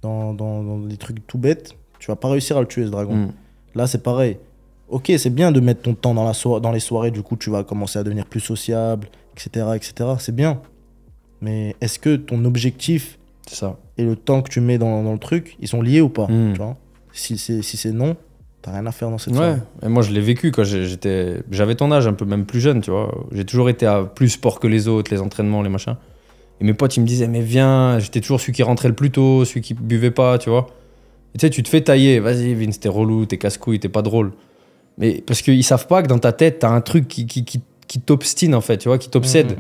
des trucs tout bêtes, tu vas pas réussir à le tuer, ce dragon. Là, c'est pareil. Ok, c'est bien de mettre ton temps dans les soirées, du coup, tu vas commencer à devenir plus sociable, etc., etc. C'est bien. Mais est-ce que ton objectif et le temps que tu mets dans le truc, ils sont liés ou pas, tu vois? Si c'est non, t'as rien à faire dans cette soirée. Ouais, et moi, je l'ai vécu quand j'avais ton âge, un peu même plus jeune, tu vois. J'ai toujours été à plus sport que les autres, les entraînements, les machins. Et mes potes, ils me disaient, mais viens, j'étais toujours celui qui rentrait le plus tôt, celui qui buvait pas, tu vois. Et tu sais, tu te fais tailler, vas-y Vince, t'es relou, t'es casse-couille, t'es pas drôle. Mais parce qu'ils savent pas que dans ta tête, t'as un truc qui t'obstine en fait, tu vois, qui t'obsède.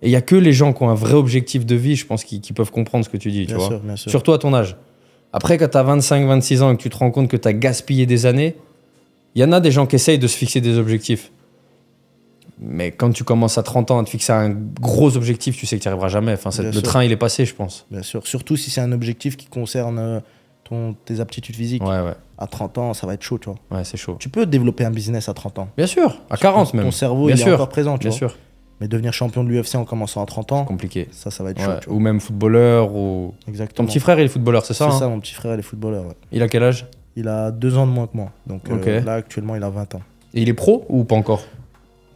Et il y a que les gens qui ont un vrai objectif de vie, je pense, qui peuvent comprendre ce que tu dis, tu vois. Bien sûr. Surtout à ton âge. Après, quand t'as 25, 26 ans et que tu te rends compte que t'as gaspillé des années, il y en a des gens qui essayent de se fixer des objectifs. Mais quand tu commences à 30 ans à te fixer un gros objectif, tu sais que tu n'y arriveras jamais. Enfin, le train, il est passé, je pense. Bien sûr. Surtout si c'est un objectif qui concerne tes aptitudes physiques. Ouais. À 30 ans, ça va être chaud, tu vois. Ouais, c'est chaud. Tu peux développer un business à 30 ans. Bien sûr, à 40 même. Ton cerveau, il est encore présent, tu vois. Bien sûr. Mais devenir champion de l'UFC en commençant à 30 ans, compliqué. Ça va être chaud. Tu vois. Ou même footballeur. Exactement. Ton petit frère, il est footballeur, c'est ça? C'est ça, mon petit frère, il est footballeur. Ouais. Il a quel âge? Il a 2 ans de moins que moi. Donc là, actuellement, il a 20 ans. Et il est pro ou pas encore?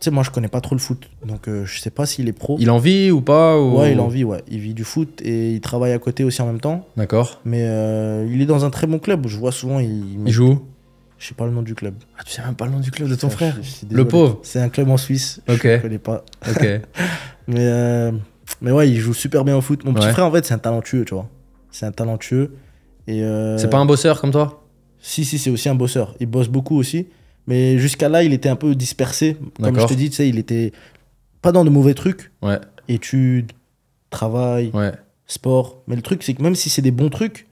Tu sais, moi, je connais pas trop le foot. Donc je sais pas s'il est pro. Il en vit ou pas Ouais, il en vit, ouais. Il vit du foot et il travaille à côté aussi en même temps. D'accord. Mais il est dans un très bon club. Je vois souvent, il joue? Je sais pas le nom du club. Ah, tu sais même pas le nom du club de ton frère? Le pauvre. C'est un club en Suisse. Ok. Je connais pas. Ok. mais ouais, il joue super bien au foot. Mon petit frère, en fait, c'est un talentueux, tu vois. C'est un talentueux. Et c'est pas un bosseur comme toi? Si, c'est aussi un bosseur. Il bosse beaucoup aussi. Mais jusqu'à là, il était un peu dispersé. Comme je te dis, tu sais, il était pas dans de mauvais trucs. Ouais. Études, travail, sport. Mais le truc, c'est que même si c'est des bons trucs,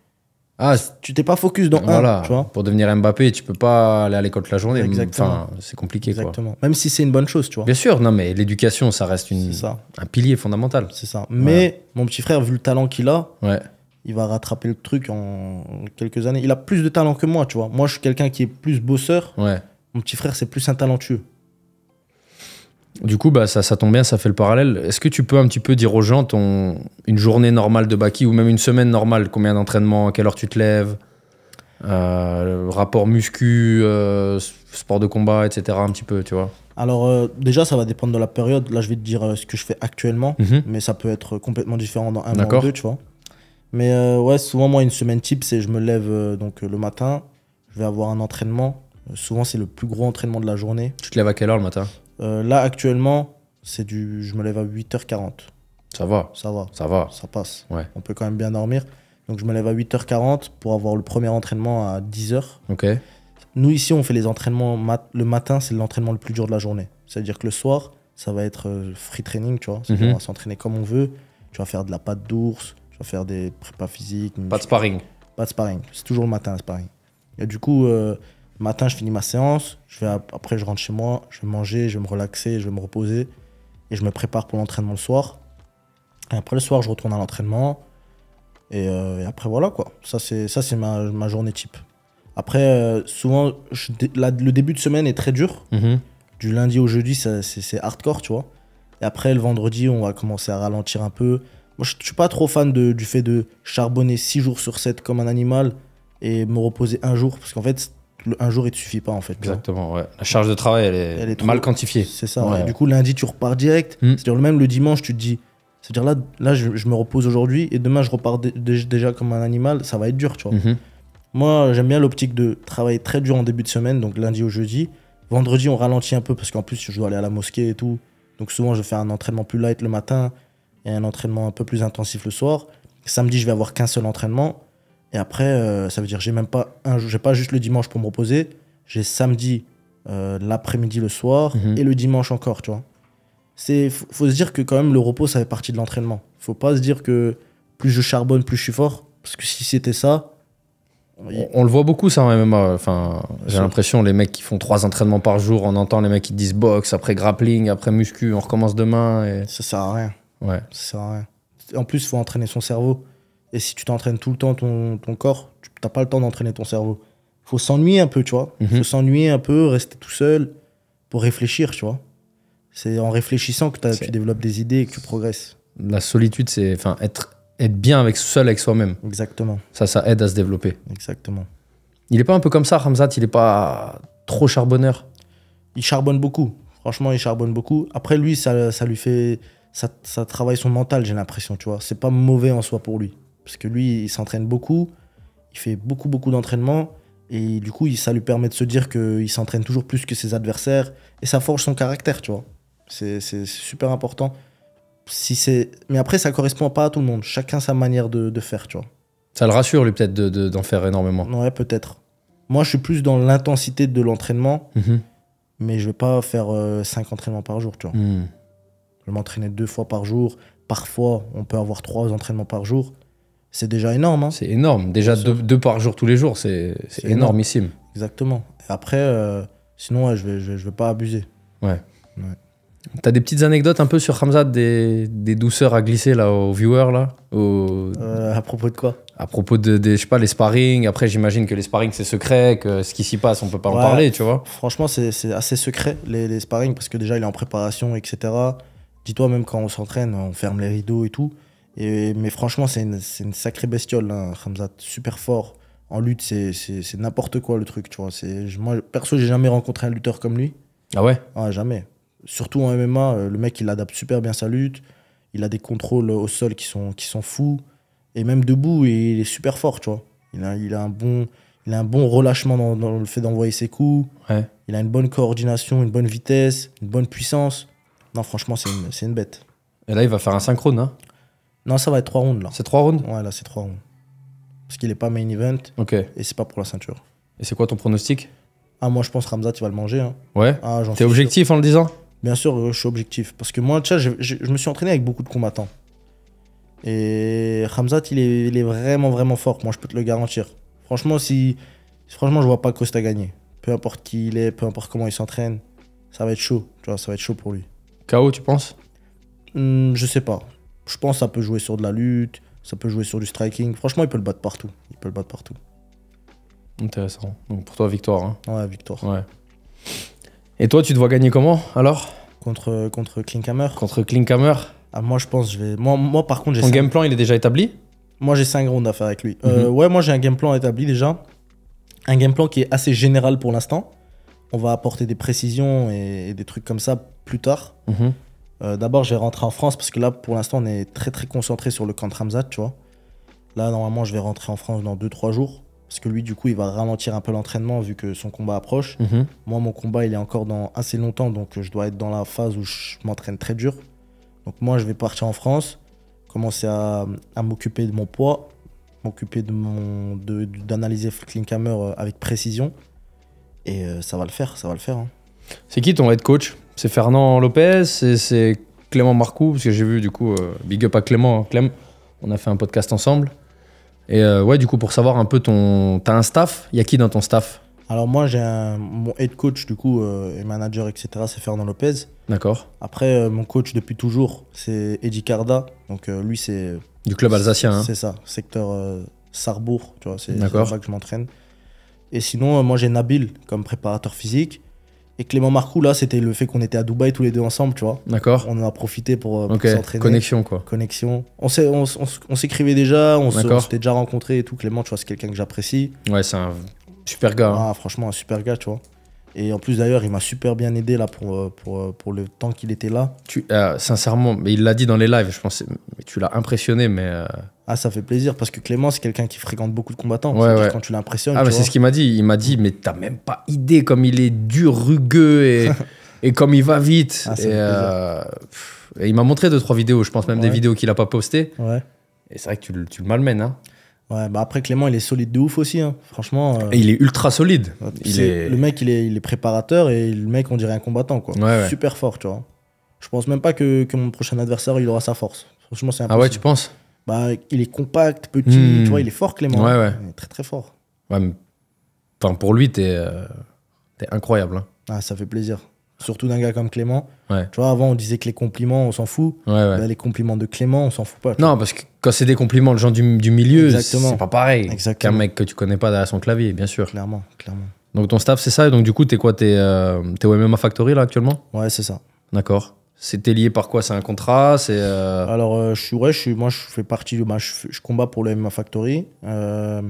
tu t'es pas focus dans un, tu vois. Pour devenir Mbappé, tu peux pas aller à l'école toute la journée. Exactement. Enfin, c'est compliqué. Exactement. Quoi. Même si c'est une bonne chose, tu vois. Bien sûr, non, mais l'éducation, ça reste un pilier fondamental. C'est ça. Mais mon petit frère, vu le talent qu'il a, ouais. Il va rattraper le truc en quelques années. Il a plus de talent que moi, tu vois. Moi, je suis quelqu'un qui est plus bosseur. Ouais. Mon petit frère, c'est plus un talentueux. Du coup, bah, ça tombe bien, ça fait le parallèle. Est-ce que tu peux un petit peu dire aux gens une journée normale de Baki ou même une semaine normale, combien d'entraînements, à quelle heure tu te lèves, rapport muscu, sport de combat, etc. un petit peu, tu vois. Alors, déjà, ça va dépendre de la période. Là, je vais te dire ce que je fais actuellement, mais ça peut être complètement différent dans un mois ou deux, tu vois. Mais ouais, souvent, moi, une semaine type, c'est je me lève donc le matin, je vais avoir un entraînement. Souvent, c'est le plus gros entraînement de la journée. Tu te lèves à quelle heure le matin? Là, actuellement, je me lève à 8h40. Ça va. Ça va. Ça va. Ça passe. Ouais. On peut quand même bien dormir. Donc, je me lève à 8h40 pour avoir le premier entraînement à 10h. Ok. Nous, ici, on fait les entraînements. Le matin, c'est l'entraînement le plus dur de la journée. C'est-à-dire que le soir, ça va être free training, tu vois. On va s'entraîner comme on veut. Tu vas faire de la patte d'ours, tu vas faire des prépas physiques. Pas de sparring. Pas de sparring. C'est toujours le matin, le sparring. Et du coup, le matin, je finis ma séance. Après, je rentre chez moi, je vais manger, je vais me relaxer, je vais me reposer. Et je me prépare pour l'entraînement le soir. Et après, le soir, je retourne à l'entraînement. Et après, voilà, quoi. Ça, c'est ma journée type. Après, souvent, le début de semaine est très dur. Du lundi au jeudi, c'est hardcore, tu vois. Et après, le vendredi, on va commencer à ralentir un peu. Moi, je suis pas trop fan du fait de charbonner 6 jours sur 7 comme un animal et me reposer un jour. Parce qu'en fait, un jour, il te suffit pas, en fait. Exactement, ouais. La charge de travail, elle est mal quantifiée. C'est ça, ouais. Ouais. Du coup, lundi, tu repars direct. C'est-à-dire, même le dimanche, tu te dis... C'est-à-dire, là je me repose aujourd'hui et demain, je repars déjà comme un animal. Ça va être dur, tu vois. Moi, j'aime bien l'optique de travailler très dur en début de semaine, donc lundi au jeudi. Vendredi, on ralentit un peu parce qu'en plus, je dois aller à la mosquée et tout. Donc souvent, je fais un entraînement plus light le matin et un entraînement un peu plus intensif le soir. Samedi, je vais avoir qu'un seul entraînement. Et après, ça veut dire que j'ai pas juste le dimanche pour me reposer. J'ai samedi, l'après-midi, le soir et le dimanche encore, tu vois. Faut se dire que quand même, le repos, ça fait partie de l'entraînement. Faut pas se dire que plus je charbonne, plus je suis fort. Parce que si c'était ça... On le voit beaucoup ça en MMA. Enfin, j'ai l'impression les mecs qui font 3 entraînements par jour, on entend les mecs qui disent boxe, après grappling, après muscu, on recommence demain. Et... Ça sert à rien. Ouais. Ça sert à rien. En plus, il faut entraîner son cerveau. Et si tu t'entraînes tout le temps ton corps, tu n'as pas le temps d'entraîner ton cerveau. Il faut s'ennuyer un peu, tu vois. Il faut s'ennuyer un peu, rester tout seul pour réfléchir, tu vois. C'est en réfléchissant que tu développes des idées et que tu progresses. La solitude, c'est être bien seul avec soi-même. Exactement. Ça aide à se développer. Exactement. Il est pas un peu comme ça, Khamzat? Il est pas trop charbonneur? Il charbonne beaucoup. Franchement, il charbonne beaucoup. Après, lui, ça lui fait... Ça travaille son mental, j'ai l'impression, tu vois. C'est pas mauvais en soi pour lui. Parce que lui, il s'entraîne beaucoup. Il fait beaucoup d'entraînements. Et du coup, ça lui permet de se dire qu'il s'entraîne toujours plus que ses adversaires. Et ça forge son caractère, tu vois. C'est super important. Mais après, ça correspond pas à tout le monde. Chacun sa manière de faire, tu vois. Ça le rassure, lui, peut-être, d'en faire énormément. Ouais, peut-être. Moi, je suis plus dans l'intensité de l'entraînement, mais je vais pas faire 5 entraînements par jour, tu vois. Je vais m'entraîner 2 fois par jour. Parfois, on peut avoir 3 entraînements par jour. C'est déjà énorme, hein. C'est énorme. Déjà, 2 par jour tous les jours, c'est énormissime. Exactement. Et après, sinon, ouais, je vais pas abuser. Ouais. T'as des petites anecdotes un peu sur Khamzat, des douceurs à glisser là, aux viewers là, à propos de quoi? À propos de je sais pas, les sparring. Après, j'imagine que les sparring c'est secret, que ce qui s'y passe, on peut pas en parler, tu vois. Franchement, c'est assez secret les sparring parce que déjà il est en préparation, etc. Dis-toi, même quand on s'entraîne, on ferme les rideaux et tout. Mais franchement, c'est une sacrée bestiole, hein, Khamzat, super fort. En lutte, c'est n'importe quoi le truc, tu vois. Moi, perso, j'ai jamais rencontré un lutteur comme lui. Ah ouais? Ouais, jamais. Surtout en MMA, le mec, il adapte super bien sa lutte. Il a des contrôles au sol qui sont fous. Et même debout, il est super fort, tu vois. Il a un bon relâchement dans le fait d'envoyer ses coups. Ouais. Il a une bonne coordination, une bonne vitesse, une bonne puissance. Non, franchement, c'est une bête. Et là, il va faire un synchrone, hein? Non, ça va être 3 rounds, là. C'est 3 rounds? Ouais, là, c'est 3 rounds. Parce qu'il est pas main event. Ok. Et c'est pas pour la ceinture. Et c'est quoi ton pronostic? Ah, moi, je pense que Khamzat, il va le manger. Hein. Ouais. Ah, t'es objectif sûr. En le disant? Bien sûr, je suis objectif. Parce que moi, tu sais, je me suis entraîné avec beaucoup de combattants. Et Khamzat, il est vraiment, vraiment fort. Moi, je peux te le garantir. Franchement, franchement, je vois pas Costa gagner. Peu importe qui il est, peu importe comment il s'entraîne, ça va être chaud. Tu vois, ça va être chaud pour lui. KO, tu penses? Je sais pas. Je pense que ça peut jouer sur de la lutte, ça peut jouer sur du striking. Franchement, il peut le battre partout. Intéressant. Donc pour toi, victoire. Hein. Ouais, victoire. Ouais. Et toi, tu te vois gagner comment alors? Contre Klinkhammer. Contre Klinkhammer. Ah, moi, je pense que je vais. Moi par contre, j'ai. Ton game plan, il est déjà établi? Moi, j'ai 5 rounds à faire avec lui. Ouais, moi, j'ai un game plan établi déjà. Un game plan qui est assez général pour l'instant. on va apporter des précisions et des trucs comme ça plus tard. Mhm. D'abord, je vais rentrer en France parce que là, pour l'instant, on est très très concentré sur le camp de Ramzat, tu vois. Là, normalement, je vais rentrer en France dans 2-3 jours. Parce que lui, du coup, il va ralentir un peu l'entraînement vu que son combat approche. Mhm. Moi, mon combat, il est encore dans assez longtemps, donc je dois être dans la phase où je m'entraîne très dur. Donc moi, je vais partir en France, commencer à m'occuper de mon poids, m'occuper d'analyser Klinkhammer avec précision. Et ça va le faire, ça va le faire. Hein. C'est qui ton head coach? C'est Fernand Lopez? C'est Clément Marcoux? Parce que j'ai vu, du coup, big up à Clément. Clem, on a fait un podcast ensemble. Et ouais, du coup, pour savoir un peu t'as un staff? Il y a qui dans ton staff? Alors moi, mon head coach, du coup, et manager, etc., c'est Fernand Lopez. D'accord. Après, mon coach depuis toujours, c'est Eddie Carda. Donc lui, c'est... Du club alsacien, hein. C'est ça, secteur Sarrebourg, tu vois, c'est D'accord. là-bas que je m'entraîne. Et sinon, moi, j'ai Nabil comme préparateur physique. Et Clément Marcoux, là, c'était le fait qu'on était à Dubaï tous les deux ensemble, tu vois. D'accord. On en a profité pour Ok, s'entraîner. connexion, quoi. Connexion. On s'écrivait déjà, on D'accord. s'était déjà rencontrés et tout. Clément, tu vois, c'est quelqu'un que j'apprécie. Ouais, c'est un super gars. Hein. Ah, franchement, un super gars, tu vois. Et en plus, d'ailleurs, il m'a super bien aidé là pour le temps qu'il était là. Sincèrement, mais il l'a dit dans les lives, je pense, mais tu l'as impressionné, mais... Ah, ça fait plaisir parce que Clément, c'est quelqu'un qui fréquente beaucoup de combattants. Ouais, C'est-à-dire ouais. quand tu l'impressionnes. Ah, tu mais vois. c'est ce qu'il m'a dit. Il m'a dit, mais t'as même pas idée comme il est dur, rugueux et comme il va vite. Ah, ça fait plaisir. Et il m'a montré 2-3 vidéos, je pense même des Ouais. vidéos qu'il a pas postées. Ouais. Et c'est vrai que tu le malmènes. Hein. Ouais, bah après, Clément, il est solide de ouf aussi. Hein. Franchement. Et il est ultra solide. Le mec, il est préparateur et le mec, on dirait un combattant, quoi. Ouais, ouais. Super fort, tu vois. Je pense même pas que mon prochain adversaire, il aura sa force. Franchement, c'est Ah impossible. ouais, tu penses? Bah, il est compact, petit, tu vois, il est fort, Clément. Ouais, ouais. Il est très, très fort. Ouais, mais... Enfin, pour lui, t'es incroyable. Hein. Ah, ça fait plaisir. Surtout d'un gars comme Clément. Ouais. Tu vois, avant, on disait que les compliments, on s'en fout. Ouais, ouais. Bah, les compliments de Clément, on s'en fout pas. tu Non, parce que quand c'est des compliments de gens du milieu, Exactement. c'est pas pareil Exactement. qu'un mec que tu connais pas derrière son clavier, bien sûr. Clairement, clairement. Donc ton staff, c'est ça. Et donc du coup, t'es quoi? T'es au MMA Factory là actuellement? Ouais, c'est ça. D'accord. C'était lié par quoi? C'est un contrat? C'est Alors, moi, je fais partie je combats pour le MMA Factory. Je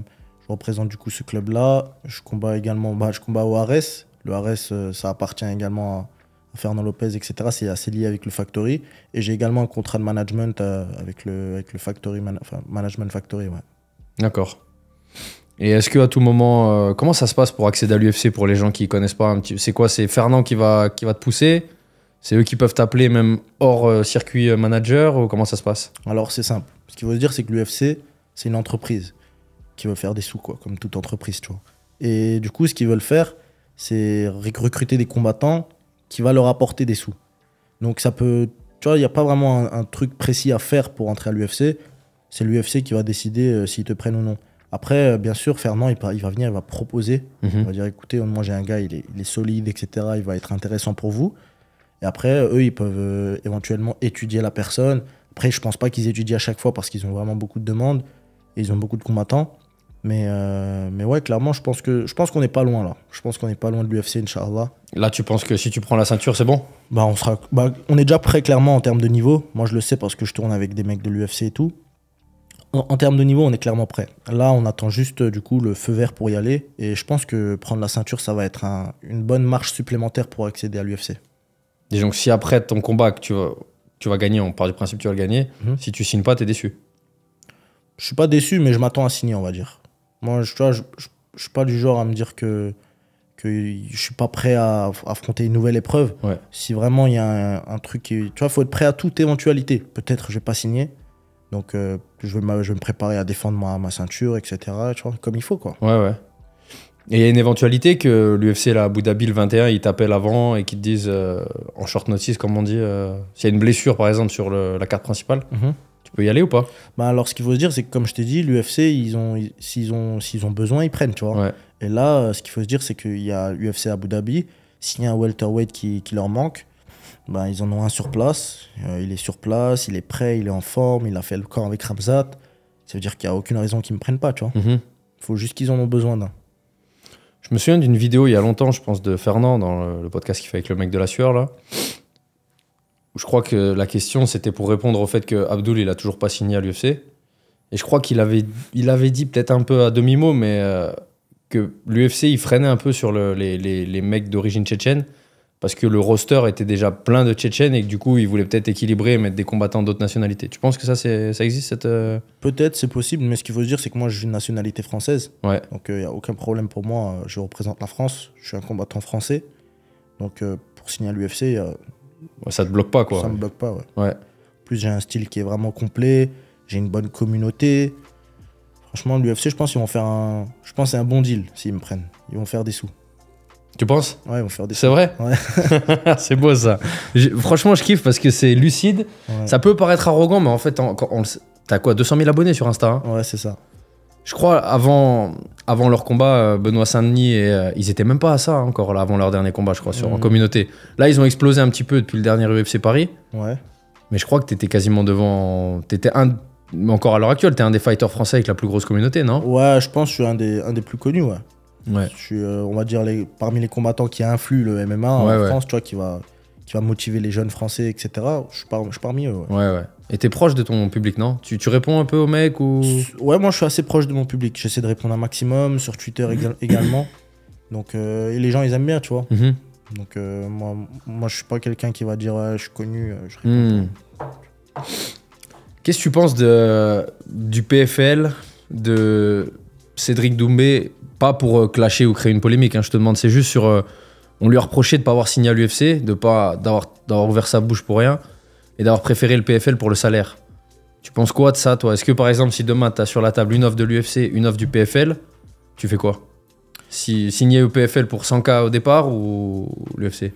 représente du coup ce club-là. Je combats également, je combats au Ares. Le Ares, ça appartient également à Fernand Lopez, etc. C'est assez lié avec le Factory. Et j'ai également un contrat de management avec le Factory, Management Factory, ouais. D'accord. Et est-ce que à tout moment, comment ça se passe pour accéder à l'UFC pour les gens qui connaissent pas un petit? C'est quoi? C'est Fernand qui va te pousser? C'est eux qui peuvent t'appeler même hors circuit manager ou comment ça se passe? Alors, c'est simple. Ce qu'il faut se dire, c'est que l'UFC, c'est une entreprise qui veut faire des sous, quoi, comme toute entreprise, tu vois. Et du coup, ce qu'ils veulent faire, c'est recruter des combattants qui va leur apporter des sous. Donc, ça peut... Tu vois, il n'y a pas vraiment un truc précis à faire pour entrer à l'UFC. C'est l'UFC qui va décider s'ils te prennent ou non. Après, bien sûr, Fernand, il va venir, il va proposer. Il va dire, écoutez, moi, j'ai un gars, il est solide, etc. Il va être intéressant pour vous. Et après, eux, ils peuvent éventuellement étudier la personne. Après, je pense pas qu'ils étudient à chaque fois parce qu'ils ont vraiment beaucoup de demandes et ils ont beaucoup de combattants. Mais ouais, clairement, je pense qu'on n'est pas loin là. Je pense qu'on n'est pas loin de l'UFC, Inch'Allah. Là, tu penses que si tu prends la ceinture, c'est bon? On est déjà prêt clairement en termes de niveau. Moi, je le sais parce que je tourne avec des mecs de l'UFC et tout. En termes de niveau, on est clairement prêt. Là, on attend juste du coup le feu vert pour y aller. Et je pense que prendre la ceinture, ça va être une bonne marche supplémentaire pour accéder à l'UFC. Disons que si après ton combat que tu vas gagner, on part du principe que tu vas le gagner, si tu signes pas, t'es déçu. Je suis pas déçu, mais je m'attends à signer, on va dire. Moi, je suis pas du genre à me dire que je suis pas prêt à affronter une nouvelle épreuve. Ouais. Si vraiment il y a un truc qui... Tu vois, faut être prêt à toute éventualité. Peut-être je vais pas signer. Donc, je vais me préparer à défendre ma ceinture, etc. Tu vois, comme il faut, quoi. Ouais, ouais. Et il y a une éventualité que l'UFC, là, à Abu Dhabi, le 21, ils t'appellent avant et qu'ils te disent, en short notice, comme on dit, s'il y a une blessure, par exemple, sur la carte principale, tu peux y aller ou pas? Bah alors, ce qu'il faut se dire, c'est que, comme je t'ai dit, l'UFC, s'ils ont besoin, ils prennent, tu vois. Ouais. Et là, ce qu'il faut se dire, c'est qu'il y a l'UFC à Abu Dhabi. S'il y a un welterweight qui leur manque, bah, ils en ont un sur place. Il est sur place, il est prêt, il est en forme, il a fait le camp avec Ramzat. Ça veut dire qu'il n'y a aucune raison qu'ils ne me prennent pas, tu vois. Il faut juste qu'ils en ont besoin d'un. Je me souviens d'une vidéo il y a longtemps, je pense, de Fernand, dans le podcast qu'il fait avec le mec de la sueur, là. Où je crois que la question, c'était pour répondre au fait que Abdul, il a toujours pas signé à l'UFC. Et je crois qu'il avait dit peut-être un peu à demi-mot, mais que l'UFC, il freinait un peu sur les mecs d'origine tchétchène parce que le roster était déjà plein de Tchétchènes et que du coup, ils voulaient peut-être équilibrer et mettre des combattants d'autres nationalités. Tu penses que ça existe cette... Peut-être, c'est possible, mais ce qu'il faut se dire, c'est que moi, j'ai une nationalité française. Ouais. Donc, il n'y a aucun problème pour moi. Je représente la France. Je suis un combattant français. Donc, pour signer à l'UFC, Ouais, ça te bloque pas, quoi. ça ne me bloque pas. Ouais. Ouais. En plus, j'ai un style qui est vraiment complet. J'ai une bonne communauté. Franchement, l'UFC, je pense qu'ils vont faire un... Je pense que c'est un bon deal s'ils me prennent. Ils vont faire des sous. Tu penses? Ouais, ils vont faire des sous. C'est vrai? Ouais. C'est beau, ça. Franchement, je kiffe parce que c'est lucide. Ouais. Ça peut paraître arrogant, mais en fait, t'as quoi, 200 000 abonnés sur Insta, hein? Ouais, c'est ça. Je crois, avant leur combat, Benoît Saint-Denis, ils étaient même pas à ça, hein, encore, là, avant leur dernier combat, je crois, en communauté. Là, ils ont explosé un petit peu depuis le dernier UFC Paris. Ouais. Mais je crois que t'étais quasiment devant... Encore à l'heure actuelle, t'es un des fighters français avec la plus grosse communauté, non? Ouais, je pense que je suis un des plus connus, ouais. Ouais. Je suis, on va dire, parmi les combattants qui influent le MMA en France, tu vois, qui va motiver les jeunes Français, etc. Je suis parmi eux, ouais. Ouais. Et t'es proche de ton public, non? Tu réponds un peu aux mecs ou... Ouais, moi, je suis assez proche de mon public. J'essaie de répondre un maximum, sur Twitter également. Donc, et les gens, ils aiment bien, tu vois. Mhm. Donc, moi, je suis pas quelqu'un qui va dire, ouais, je suis connu, je réponds. Qu'est-ce que tu penses du PFL, de Cédric Doumbé? Pas pour clasher ou créer une polémique, hein, je te demande, c'est juste sur... on lui a reproché de ne pas avoir signé à l'UFC, d'avoir ouvert sa bouche pour rien, et d'avoir préféré le PFL pour le salaire. Tu penses quoi de ça, toi? Est-ce que, par exemple, si demain, tu as sur la table une offre de l'UFC, une offre du PFL, tu fais quoi? Signer au PFL pour 100K au départ ou l'UFC?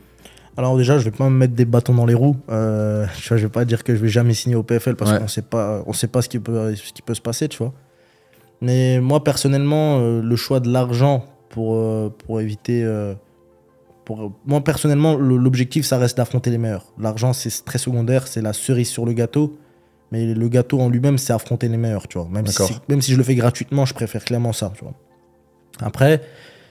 Alors déjà, je vais pas me mettre des bâtons dans les roues. Je vais pas dire que je vais jamais signer au PFL parce qu'on sait pas ce qui peut se passer, tu vois. Mais moi, personnellement, le choix de l'argent pour éviter... moi, personnellement, l'objectif, ça reste d'affronter les meilleurs. L'argent, c'est très secondaire, c'est la cerise sur le gâteau. Mais le gâteau en lui-même, c'est affronter les meilleurs, tu vois. Même si je le fais gratuitement, je préfère clairement ça, tu vois. Après,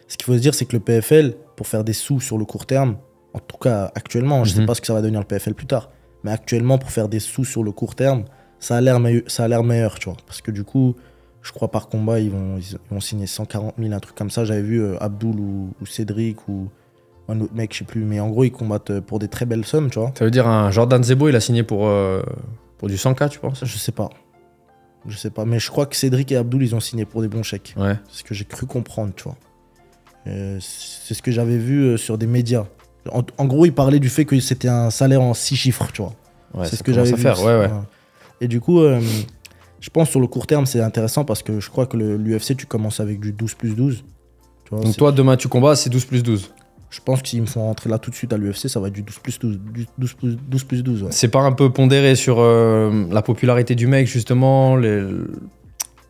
ce qu'il faut se dire, c'est que le PFL, pour faire des sous sur le court terme, en tout cas actuellement, je sais pas ce que ça va devenir le PFL plus tard, mais actuellement, pour faire des sous sur le court terme, ça a l'air meilleur, tu vois. Parce que du coup, je crois par combat, ils vont signer 140 000, un truc comme ça. J'avais vu Abdul ou Cédric ou un autre mec, je sais plus. Mais en gros, ils combattent pour des très belles sommes, tu vois. Ça veut dire un Jordan Zebo, il a signé pour du 100K, tu penses? Je sais pas. Mais je crois que Cédric et Abdul, ils ont signé pour des bons chèques. Ouais. C'est ce que j'ai cru comprendre, tu vois. C'est ce que j'avais vu sur des médias. En gros, ils parlaient du fait que c'était un salaire en 6 chiffres, tu vois. Ouais, c'est ce que j'avais vu. Ouais. Et du coup, je pense sur le court terme, c'est intéressant parce que je crois que l'UFC, tu commences avec du 12+12. Tu vois, donc toi, demain, tu combats, c'est 12+12. Je pense que s'ils me font rentrer là tout de suite à l'UFC, ça va être du 12+12. 12+12, ouais. C'est pas un peu pondéré sur la popularité du mec, justement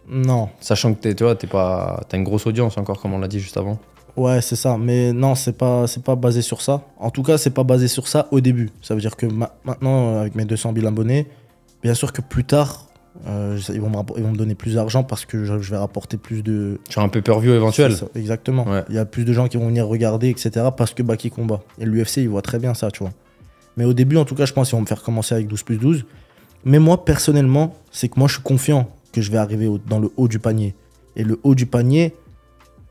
Non. Sachant que t'as une grosse audience encore, comme on l'a dit juste avant. Ouais, c'est ça. Mais non, c'est pas basé sur ça. En tout cas, c'est pas basé sur ça au début. Ça veut dire que maintenant, avec mes 200 000 abonnés, bien sûr que plus tard, ils vont me donner plus d'argent parce que je vais rapporter plus de... Sur un pay-per-view éventuel. Ça, exactement. Ouais. Il y a plus de gens qui vont venir regarder, etc. parce que Baki combat. Et l'UFC, ils voient très bien ça, tu vois. Mais au début, en tout cas, je pense qu'ils vont me faire commencer avec 12+12. Mais moi, personnellement, c'est que moi, je suis confiant que je vais arriver dans le haut du panier. Et le haut du panier,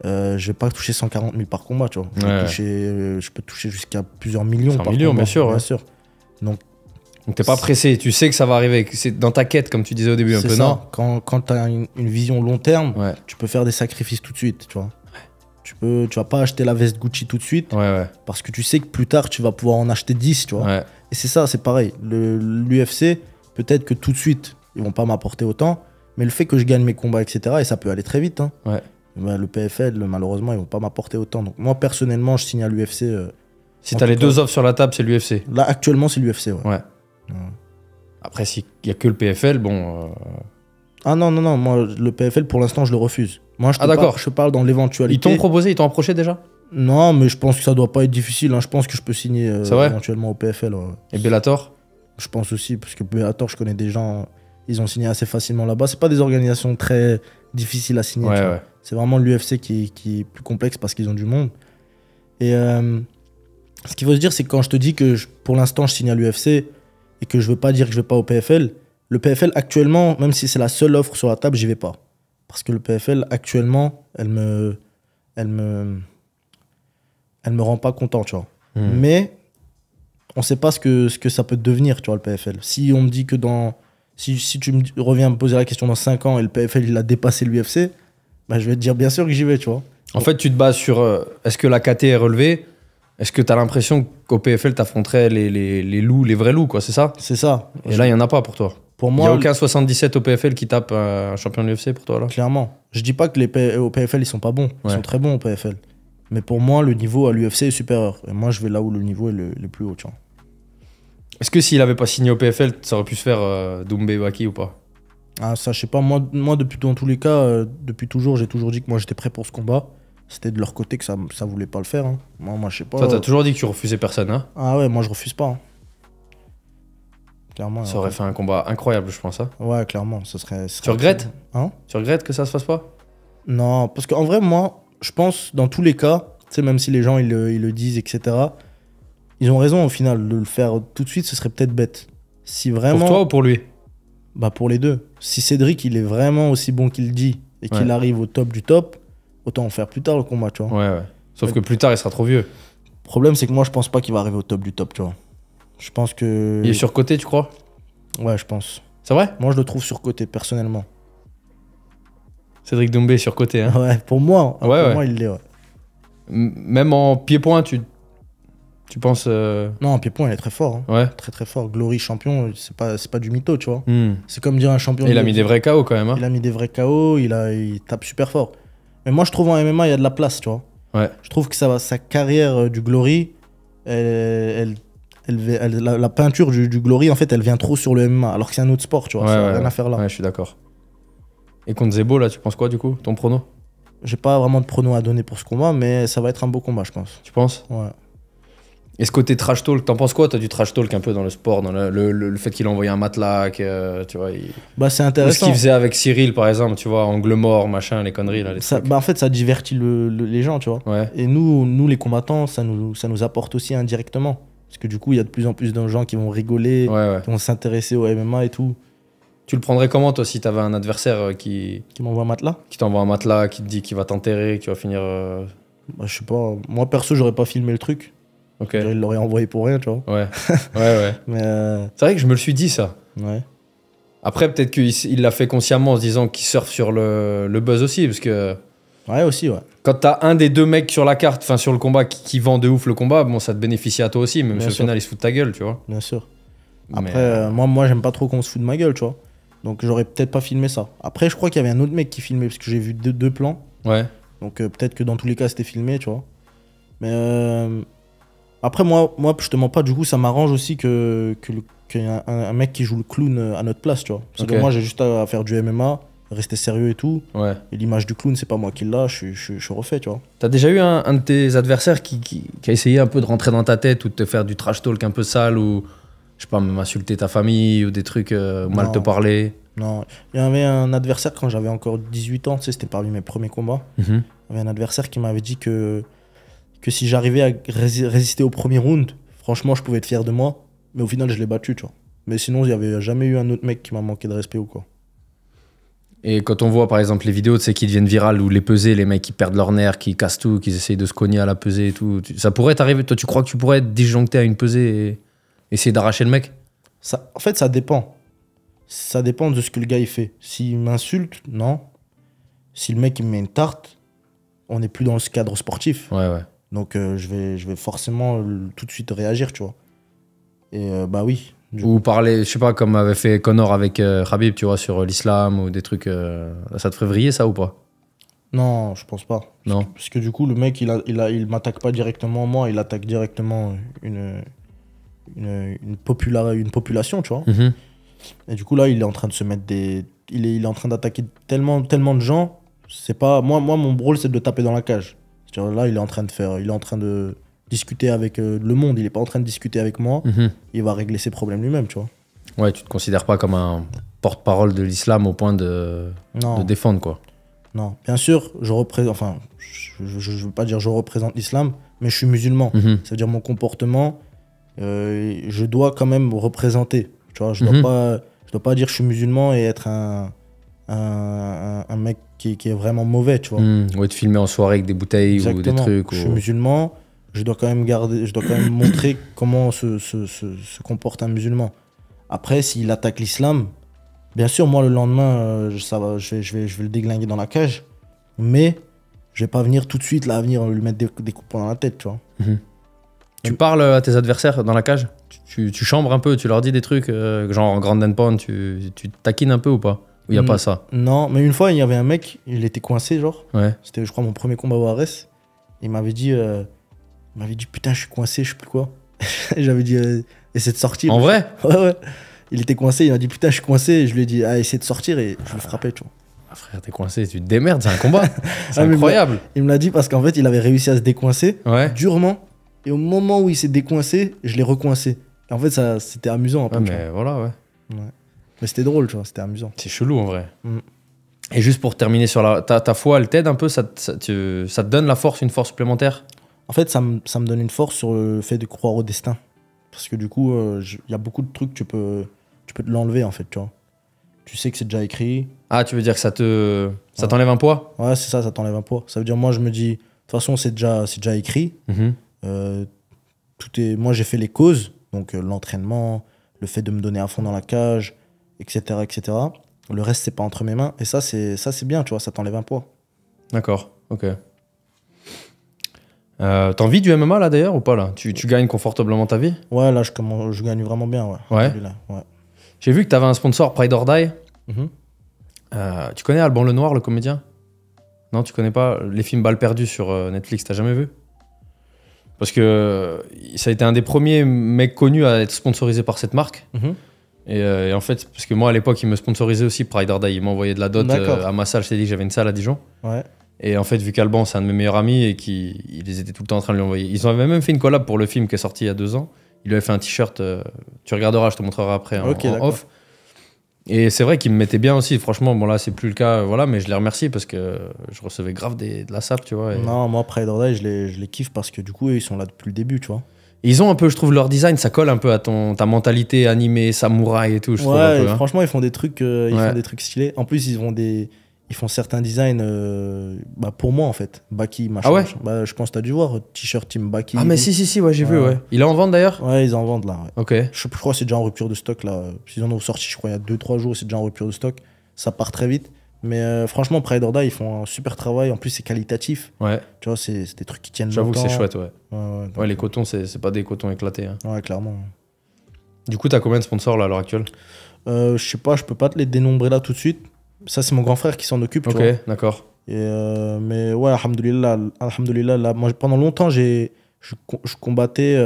je vais pas toucher 140 000 par combat, tu vois. Je peux toucher jusqu'à plusieurs millions par combat. Bien sûr. Donc t'es pas pressé, tu sais que ça va arriver, c'est dans ta quête, comme tu disais au début un peu, non? Quand tu as une vision long terme, ouais. Tu peux faire des sacrifices tout de suite, tu vois. Tu vas pas acheter la veste Gucci tout de suite, parce que tu sais que plus tard, tu vas pouvoir en acheter 10, tu vois. Ouais. Et c'est ça, c'est pareil. L'UFC, peut-être que tout de suite, ils vont pas m'apporter autant, mais le fait que je gagne mes combats, etc., et ça peut aller très vite, hein. Ouais. Ben, le PFL, malheureusement, ils vont pas m'apporter autant. Donc moi, personnellement, je signe à l'UFC. Si t'as les deux offres sur la table, c'est l'UFC. Là, actuellement, c'est l'UFC, ouais. Après, s'il y a que le PFL, bon... Ah non, moi, le PFL, pour l'instant, je le refuse. Moi, je parle dans l'éventualité. Ils t'ont proposé, ils t'ont approché déjà? Non, mais je pense que ça doit pas être difficile, hein. Je pense que je peux signer éventuellement au PFL. Ouais. Et Bellator? Je pense aussi, parce que Bellator, je connais des gens, ils ont signé assez facilement là-bas. C'est pas des organisations très difficiles à signer. Ouais. C'est vraiment l'UFC qui est plus complexe parce qu'ils ont du monde. Et ce qu'il faut se dire, c'est que quand je te dis que pour l'instant, je signe à l'UFC et que je veux pas dire que je vais pas au PFL, le PFL actuellement, même si c'est la seule offre sur la table, j'y vais pas. Parce que le PFL actuellement, elle me elle me rend pas content, tu vois. Mais on sait pas ce que ça peut devenir, tu vois, le PFL. Si on me dit que si tu reviens me poser la question dans 5 ans et le PFL il a dépassé l'UFC, bah, je vais te dire bien sûr que j'y vais, tu vois. En fait, tu te bases sur est-ce que la KT est relevée? Est-ce que tu as l'impression qu'au PFL, tu affronterais les loups, les vrais loups, quoi, c'est ça? C'est ça. Et là, il n'y en a pas pour toi. Pour Il n'y moi, a aucun 77 au PFL qui tape un champion de l'UFC pour toi, là? clairement. Je dis pas que au PFL, ils sont pas bons. Ils Ouais. sont très bons au PFL. Mais pour moi, le niveau à l'UFC est supérieur. Et moi, je vais là où le niveau est le plus haut, tu vois. Est-ce que s'il n'avait pas signé au PFL, ça aurait pu se faire Doumbé Baki ou pas? Ah, ça, je sais pas. Moi dans tous les cas, depuis toujours, j'ai toujours dit que moi, j'étais prêt pour ce combat. C'était de leur côté que ça voulait pas le faire. Hein. Moi, je sais pas. Toi, t'as toujours dit que tu refusais personne, hein? Ah ouais, moi, je refuse pas. Hein. Clairement. Ça aurait fait un combat incroyable, je pense, hein? Ouais, clairement. Ce serait Tu regrettes? Hein? Tu regrettes que ça se fasse pas? Non, parce qu'en vrai, moi, je pense, dans tous les cas, tu sais, même si les gens, ils le disent, etc., ils ont raison, au final, de le faire tout de suite, ce serait peut-être bête. Si vraiment... Pour toi ou pour lui? Bah, pour les deux. Si Cédric, il est vraiment aussi bon qu'il dit, et qu'il Ouais. arrive au top du top, autant en faire plus tard, le combat, tu vois. Ouais. Sauf que plus tard, il sera trop vieux. Le problème, c'est que moi, je pense pas qu'il va arriver au top du top, tu vois. Je pense que... Il est surcoté, tu crois? Ouais, je pense. C'est vrai? Moi, je le trouve surcoté, personnellement. Cédric Doumbé est surcoté, hein? Ouais, pour moi, Ouais. moi, il l'est, ouais. Même en pied-point, tu penses. Non, Pied-Point, il est très fort. Hein. Ouais. Très, très fort. Glory champion, c'est pas du mytho, tu vois. Hmm. C'est comme dire un champion. Et il a mis des vrais KO quand même, hein? Il a mis des vrais KO, il tape super fort. Mais moi, je trouve en MMA, il y a de la place, tu vois. Ouais. Je trouve que sa carrière du Glory, la peinture du Glory, en fait, elle vient trop sur le MMA, alors que c'est un autre sport, tu vois. Ouais, ça n'a ouais, rien ouais. à faire là. Ouais, je suis d'accord. Et contre Zebo, là, tu penses quoi du coup? Ton prono? J'ai pas vraiment de prono à donner pour ce combat, mais ça va être un beau combat, je pense. Tu penses? Ouais. Et ce côté trash talk, t'en penses quoi? T'as du trash talk un peu dans le sport, dans le fait qu'il a envoyé un matelas, tu vois. Bah, c'est Ou ce intéressant. qu'il faisait avec Cyril, par exemple, tu vois, angle mort, machin, les conneries, là. Les trucs. Bah, en fait, ça divertit les gens, tu vois. Ouais. Et nous, les combattants, ça nous apporte aussi indirectement. Parce que du coup, il y a de plus en plus de gens qui vont rigoler, Ouais. qui vont s'intéresser au MMA et tout. Tu le prendrais comment, toi, si t'avais un adversaire qui Qui m'envoient un matelas. t'envoie un matelas, qui te dit qu'il va t'enterrer, que tu vas finir. Bah, je sais pas. Moi, perso, j'aurais pas filmé le truc. Ok. Je dirais, il l'aurait envoyé pour rien, tu vois. Ouais. Mais C'est vrai que je me le suis dit, ça. ouais. Après, peut-être qu'il l'a fait consciemment en se disant qu'il surfe sur le buzz aussi, parce que Ouais, aussi, ouais. quand t'as un des deux mecs sur la carte, enfin sur le combat, qui vend de ouf le combat, bon, ça te bénéficie à toi aussi, même Bien si au sûr. final il se fout de ta gueule, tu vois. Bien sûr. Mais, Après, moi, j'aime pas trop qu'on se fout de ma gueule, tu vois. Donc, j'aurais peut-être pas filmé ça. Après, je crois qu'il y avait un autre mec qui filmait, parce que j'ai vu deux plans. ouais. Donc, peut-être que dans tous les cas, c'était filmé, tu vois. Mais après, moi, je te mens pas, du coup, ça m'arrange aussi qu'il y ait un mec qui joue le clown à notre place, tu vois. Parce Ok. que moi, j'ai juste à faire du MMA, rester sérieux et tout. Ouais. Et l'image du clown, c'est pas moi qui l'a, je suis refait, tu vois. T'as déjà eu un de tes adversaires qui a essayé un peu de rentrer dans ta tête ou de te faire du trash talk un peu sale ou, je sais pas, même insulter ta famille ou des trucs, mal Non. te parler? Non, il y avait un adversaire quand j'avais encore 18 ans, tu sais, c'était parmi mes premiers combats. Mhm. Il y avait un adversaire qui m'avait dit que si j'arrivais à résister au premier round, franchement, je pouvais être fier de moi. Mais au final, je l'ai battu, tu vois. Mais sinon, il n'y avait jamais eu un autre mec qui m'a manqué de respect ou quoi. Et quand on voit par exemple les vidéos, tu sais, qui deviennent virales, ou les pesées, les mecs qui perdent leur nerf, qui cassent tout, qui essayent de se cogner à la pesée et tout, ça pourrait t'arriver? Toi, tu crois que tu pourrais être disjoncté à une pesée et essayer d'arracher le mec? En fait, ça dépend. Ça dépend de ce que le gars il fait. S'il m'insulte, non. Si le mec il me met une tarte, on n'est plus dans ce cadre sportif. Ouais. Donc je vais forcément tout de suite réagir, tu vois. Et bah oui. Ou parler, je sais pas, comme avait fait Connor avec Khabib, tu vois, sur l'islam ou des trucs. Ça te ferait vriller ça ou pas? Non, je pense pas. Non. Parce que du coup, le mec, il m'attaque pas directement moi, il attaque directement une population, tu vois. Mhm. Et du coup, là, il est en train de se mettre des... Il est en train d'attaquer tellement de gens. C'est pas... Moi, mon rôle, c'est de le taper dans la cage. C'est-à-dire, là, il est en train de discuter avec le monde. Il est pas en train de discuter avec moi. Mhm. Il va régler ses problèmes lui-même, tu vois. Ouais, tu te considères pas comme un porte-parole de l'islam au point de Non, défendre, quoi. non. Bien sûr, je représente... Enfin, je veux pas dire je représente l'islam, mais je suis musulman. Mhm. Ça veut dire mon comportement, je dois quand même représenter. Tu vois, je Mhm. dois pas dire je suis musulman et être un mec qui est vraiment mauvais, tu vois. Ouais, te filmer en soirée avec des bouteilles ou des Exactement. trucs. Je suis musulman, je dois quand même montrer comment se comporte un musulman. Après, s'il attaque l'islam, bien sûr, moi, le lendemain, je vais le déglinguer dans la cage, mais je vais pas venir tout de suite, là, venir lui mettre des coups dans la tête, tu vois. Tu parles à tes adversaires dans la cage? Tu chambres un peu, tu leur dis des trucs, genre en Grand Pound, tu taquines un peu ou pas? Ou il n'y a pas ça? Non, mais une fois, il y avait un mec, il était coincé, genre. Ouais. C'était, je crois, mon premier combat au Ares. Il m'avait dit, putain, je suis coincé, je sais plus quoi. Et j'avais dit, essaie de sortir. En vrai? Ouais. Il était coincé, il m'a dit, putain, je suis coincé. Et je lui ai dit, essaie de sortir. Et je le frappais, tu vois. Ah, frère, t'es coincé, tu te démerdes, c'est un combat. C'est mais incroyable. Il me l'a dit parce qu'en fait, il avait réussi à se décoincer Ouais. durement. Et au moment où il s'est décoincé, je l'ai recoincé. Et en fait, c'était amusant. Ouais, mais voilà, ouais. Mais c'était drôle, tu vois, c'était amusant. C'est chelou en vrai. Et juste pour terminer sur ta foi, elle t'aide un peu, ça te donne la force, une force supplémentaire? En fait, ça me donne une force sur le fait de croire au destin. Parce que du coup, il y a beaucoup de trucs, tu peux te l'enlever, en fait, tu vois. Tu sais que c'est déjà écrit. Ah, tu veux dire que ça t'enlève un poids? Ouais, c'est ça t'enlève un poids. Ça veut dire, moi, je me dis, de toute façon, c'est déjà écrit. Moi, j'ai fait les causes, donc l'entraînement, le fait de me donner à fond dans la cage, etc., etc. Le reste, c'est pas entre mes mains. Et ça, c'est bien, tu vois, ça t'enlève un poids. D'accord, ok. T'as envie du MMA là d'ailleurs ou pas là? Tu gagnes confortablement ta vie? Ouais, là, je gagne vraiment bien, ouais. Ouais. J'ai vu que t'avais un sponsor, Pride or Die. Tu connais Alban Lenoir, le comédien? Non, tu connais pas les films Balles perdues sur Netflix, t'as jamais vu? Parce que ça a été un des premiers mecs connus à être sponsorisé par cette marque. Et en fait, parce que moi à l'époque, il me sponsorisait aussi Pride or Die. Il m'envoyait de la dot à ma salle. Je t'ai dit que j'avais une salle à Dijon. Ouais. Et en fait, vu qu'Alban, c'est un de mes meilleurs amis et qu'ils étaient tout le temps en train de lui envoyer. Ils avaient même fait une collab pour le film qui est sorti il y a 2 ans. Il lui avait fait un t-shirt. Tu regarderas, je te montrerai après en off. Et c'est vrai qu'il me mettait bien aussi. Franchement, bon là, c'est plus le cas, voilà, mais je les remercie parce que je recevais grave de la sape, tu vois. Non, moi, Pride or Die, je les kiffe parce que du coup, ils sont là depuis le début, tu vois. Et ils ont un peu, je trouve, leur design, ça colle un peu à ta mentalité animée, samouraï et tout, je trouve un peu, franchement, ils font des trucs, font des trucs stylés. En plus, ils font certains designs pour moi, en fait. Baki, machin. Ah ouais? Je pense que t'as dû voir, t-shirt Team Baki. Ah mais si, ouais, j'ai vu, ouais. Il est en vente d'ailleurs? Ouais, ils en vendent là, ouais. Ok. Je crois que c'est déjà en rupture de stock, là. Ils en ont sorti, je crois, il y a 2-3 jours, c'est déjà en rupture de stock. Ça part très vite. Mais franchement, Pride or Die, ils font un super travail. En plus, c'est qualitatif. Ouais. Tu vois, c'est des trucs qui tiennent longtemps. J'avoue que c'est chouette, ouais. Ouais, les cotons, c'est pas des cotons éclatés. Hein. Ouais, clairement. Du coup, t'as combien de sponsors là à l'heure actuelle? Je sais pas, je peux pas te les dénombrer là tout de suite. Ça, c'est mon grand frère qui s'en occupe. Ok, d'accord. Mais ouais, alhamdoulilah, là, moi, pendant longtemps, je combattais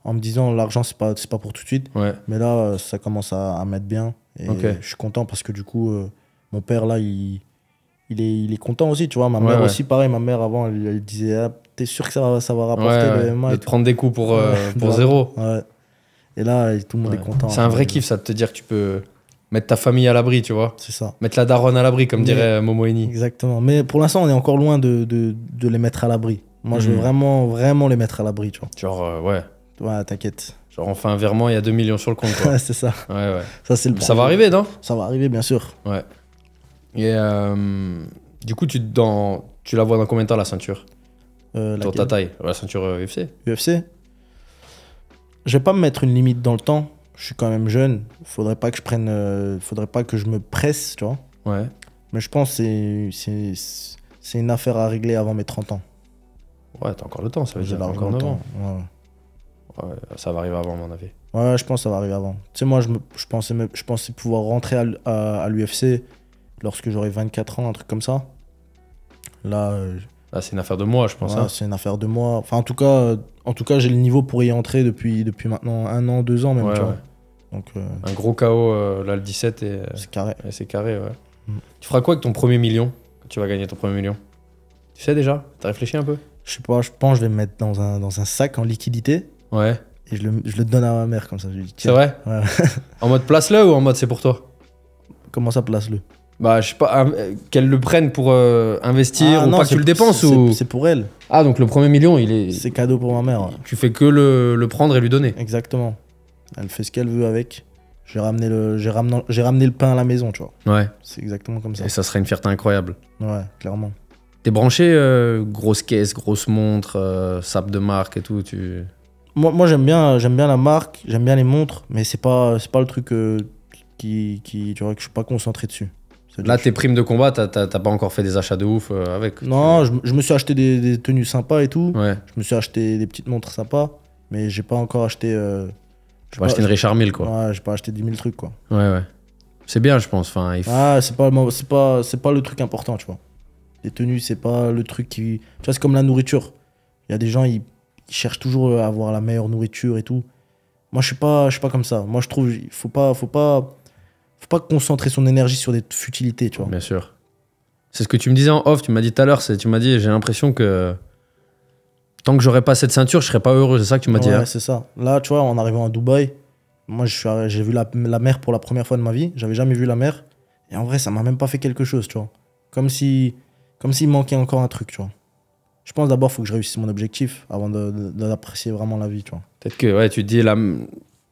en me disant l'argent, c'est pas pour tout de suite. Ouais. Mais là, ça commence à m'être bien. Et je suis content parce que du coup, mon père, là, il est content aussi, tu vois. Ma mère aussi, pareil. Ma mère, avant, elle disait, ah, t'es sûr que ça va rapporter le MMA? De te prendre des coups pour zéro. Ouais. Et là, tout le monde est content. C'est un vrai kiff, ça, de te dire que tu peux mettre ta famille à l'abri, tu vois. C'est ça. Mettre la daronne à l'abri, comme dirait Momo Eni. Exactement. Mais pour l'instant, on est encore loin de les mettre à l'abri. Moi, je veux vraiment, vraiment les mettre à l'abri, tu vois. Genre, ouais. Ouais, t'inquiète. Genre, on fait un virement, il y a 2 millions sur le compte, quoi. Ouais, c'est ça. Ouais. Ça, c'est le ça va arriver, non? Ça va arriver, bien sûr. Ouais. Et du coup, tu la vois dans combien de temps, la ceinture? Dans ta taille, la ceinture UFC? UFC? Je vais pas me mettre une limite dans le temps. Je suis quand même jeune. Faudrait pas que je me presse, tu vois. Ouais. Mais je pense que c'est une affaire à régler avant mes 30 ans. Ouais, t'as encore le temps, ça veut dire encore 9 ans. Ouais, ça va arriver avant, à mon avis. Ouais, je pense que ça va arriver avant. Tu sais, moi, je pensais pouvoir rentrer à l'UFC lorsque j'aurai 24 ans, un truc comme ça. Là, c'est une affaire de moi, je pense. Ouais, c'est une affaire de moi. Enfin, en tout cas, j'ai le niveau pour y entrer depuis maintenant 1 an, 2 ans même. Tu vois. Donc, un gros KO, là, le 17. C'est carré. Et c'est carré, ouais. Tu feras quoi avec ton premier million quand tu vas gagner ton premier million? Tu sais déjà? T'as réfléchi un peu? Je sais pas, je pense que je vais me mettre dans un sac en liquidité. Ouais. Et je le donne à ma mère comme ça. C'est vrai? Ouais. En mode place-le ou en mode c'est pour toi? Comment ça, place-le? Bah, je sais pas, qu'elle le prenne pour investir ou pas que tu le dépenses ou... C'est pour elle. Ah, donc le premier million, c'est cadeau pour ma mère. Ouais. Tu fais que le prendre et lui donner. Exactement. Elle fait ce qu'elle veut avec. J'ai ramené le pain à la maison, tu vois. Ouais. C'est exactement comme ça. Et ça serait une fierté incroyable. Ouais, clairement. T'es branché, grosse caisse, grosse montre, sape de marque et tout. Moi j'aime bien la marque, j'aime bien les montres, mais c'est pas le truc tu vois, que je suis pas concentré dessus. Là, tes primes de combat, t'as pas encore fait des achats de ouf avec? Non, je me suis acheté des tenues sympas et tout. Ouais. Je me suis acheté des petites montres sympas, mais j'ai pas encore acheté. Tu vas acheter une Richard Mille, quoi. Ouais, j'ai pas acheté 10 000 trucs, quoi. Ouais. C'est bien, je pense. Enfin, c'est pas le truc important, tu vois. Les tenues, c'est pas le truc qui. Tu vois, c'est comme la nourriture. Il y a des gens, ils cherchent toujours à avoir la meilleure nourriture et tout. Moi, je suis pas comme ça. Moi, je trouve, faut pas concentrer son énergie sur des futilités, tu vois. Bien sûr. C'est ce que tu me disais en off, tu m'as dit tout à l'heure, tu m'as dit, j'ai l'impression que tant que j'aurais pas cette ceinture, je serais pas heureux, c'est ça que tu m'as dit. Ouais, hein. c'est ça. Là, tu vois, en arrivant à Dubaï, moi, j'ai vu la mer pour la première fois de ma vie. J'avais jamais vu la mer. Et en vrai, ça m'a même pas fait quelque chose, tu vois. Comme s'il manquait encore un truc, tu vois. Je pense d'abord, il faut que je réussisse mon objectif avant d'apprécier vraiment la vie, tu vois. Peut-être que, ouais, tu te dis,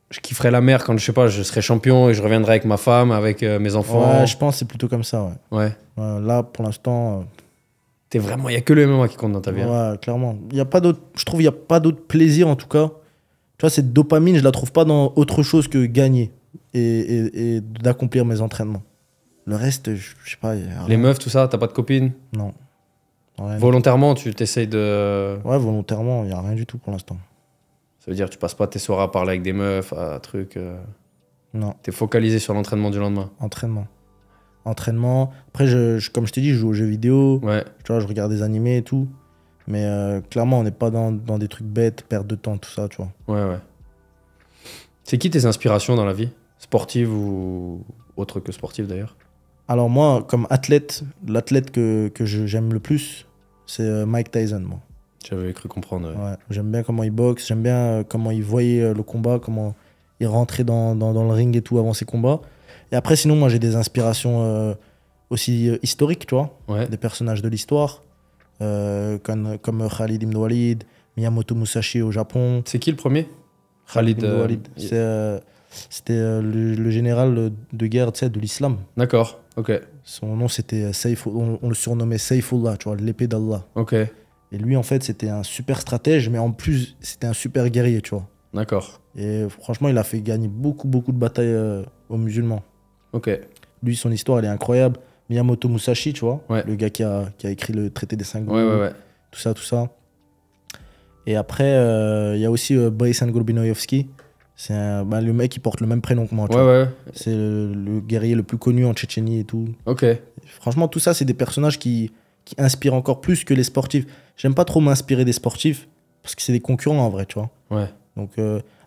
je kifferais la mer quand, je sais pas, je serais champion et je reviendrai avec ma femme, avec mes enfants. Ouais, je pense que c'est plutôt comme ça, ouais. Là, pour l'instant... il y a que le MMA qui compte dans ta vie. Ouais, clairement. Je trouve qu'il n'y a pas d'autre plaisir, en tout cas. Tu vois, cette dopamine, je la trouve pas dans autre chose que gagner et d'accomplir mes entraînements. Le reste, je sais pas. Les meufs, tout ça, t'as pas de copine? Non. Rien. Volontairement, tu t'essayes de... Ouais, volontairement, il n'y a rien du tout pour l'instant. Ça veut dire que tu passes pas tes soirées à parler avec des meufs, à trucs... Non. T'es focalisé sur l'entraînement du lendemain? Entraînement. Après, comme je t'ai dit, je joue aux jeux vidéo. Ouais. Tu vois, je regarde des animés et tout. Mais clairement, on n'est pas dans des trucs bêtes, perte de temps, tout ça, tu vois. Ouais. C'est qui tes inspirations dans la vie? Sportives ou autre que sportives d'ailleurs? Alors moi, comme athlète, l'athlète que j'aime le plus, c'est Mike Tyson, moi. J'avais cru comprendre. Ouais, j'aime bien comment il boxe, j'aime bien comment il voyait le combat, comment il rentrait dans le ring et tout avant ses combats. Et après, sinon, moi, j'ai des inspirations aussi historiques, tu vois. Ouais. Des personnages de l'histoire, comme Khalid ibn Walid, Miyamoto Musashi au Japon. C'est qui le premier? Khalid ibn Walid. C'était le général de guerre, tu sais, de l'islam. D'accord, ok. Son nom, c'était Saifullah. On le surnommait Saifullah, tu vois, l'épée d'Allah. Ok. Et lui, en fait, c'était un super stratège, mais en plus, c'était un super guerrier, tu vois. D'accord. Et franchement, il a fait gagner beaucoup de batailles aux musulmans. Ok. Lui, son histoire, elle est incroyable. Miyamoto Musashi, tu vois, ouais. Le gars qui a écrit le traité des 5 loups. Ouais. Tout ça. Et après, il y a aussi Boris Gorbinoyevski. C'est le mec qui porte le même prénom que moi. Ouais. C'est le guerrier le plus connu en Tchétchénie et tout. Ok. Et franchement, tout ça, c'est des personnages qui inspirent encore plus que les sportifs. J'aime pas trop m'inspirer des sportifs parce que c'est des concurrents en vrai, tu vois. Ouais. Donc,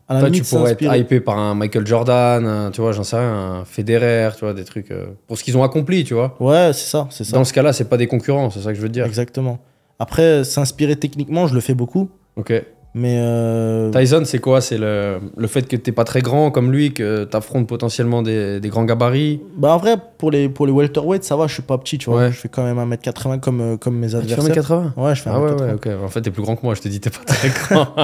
à la limite, tu pourrais être hypé par un Michael Jordan, tu vois, j'en sais rien, un Federer, tu vois, des trucs pour ce qu'ils ont accompli, tu vois. Ouais, c'est ça. Dans ce cas-là, c'est pas des concurrents, c'est ça que je veux te dire. Exactement. Après, s'inspirer techniquement, je le fais beaucoup. Ok. Mais Tyson, c'est quoi? C'est le fait que t'es pas très grand comme lui, que t'affrontes potentiellement des grands gabarits? Bah en vrai, pour les welterweight, ça va, je suis pas petit, tu vois. Ouais. Je fais quand même 1m80 comme mes adversaires. Tu fais 1m80? Ouais, je fais 1m80. Ouais, ok. En fait, t'es plus grand que moi, je te dis, t'es pas très grand.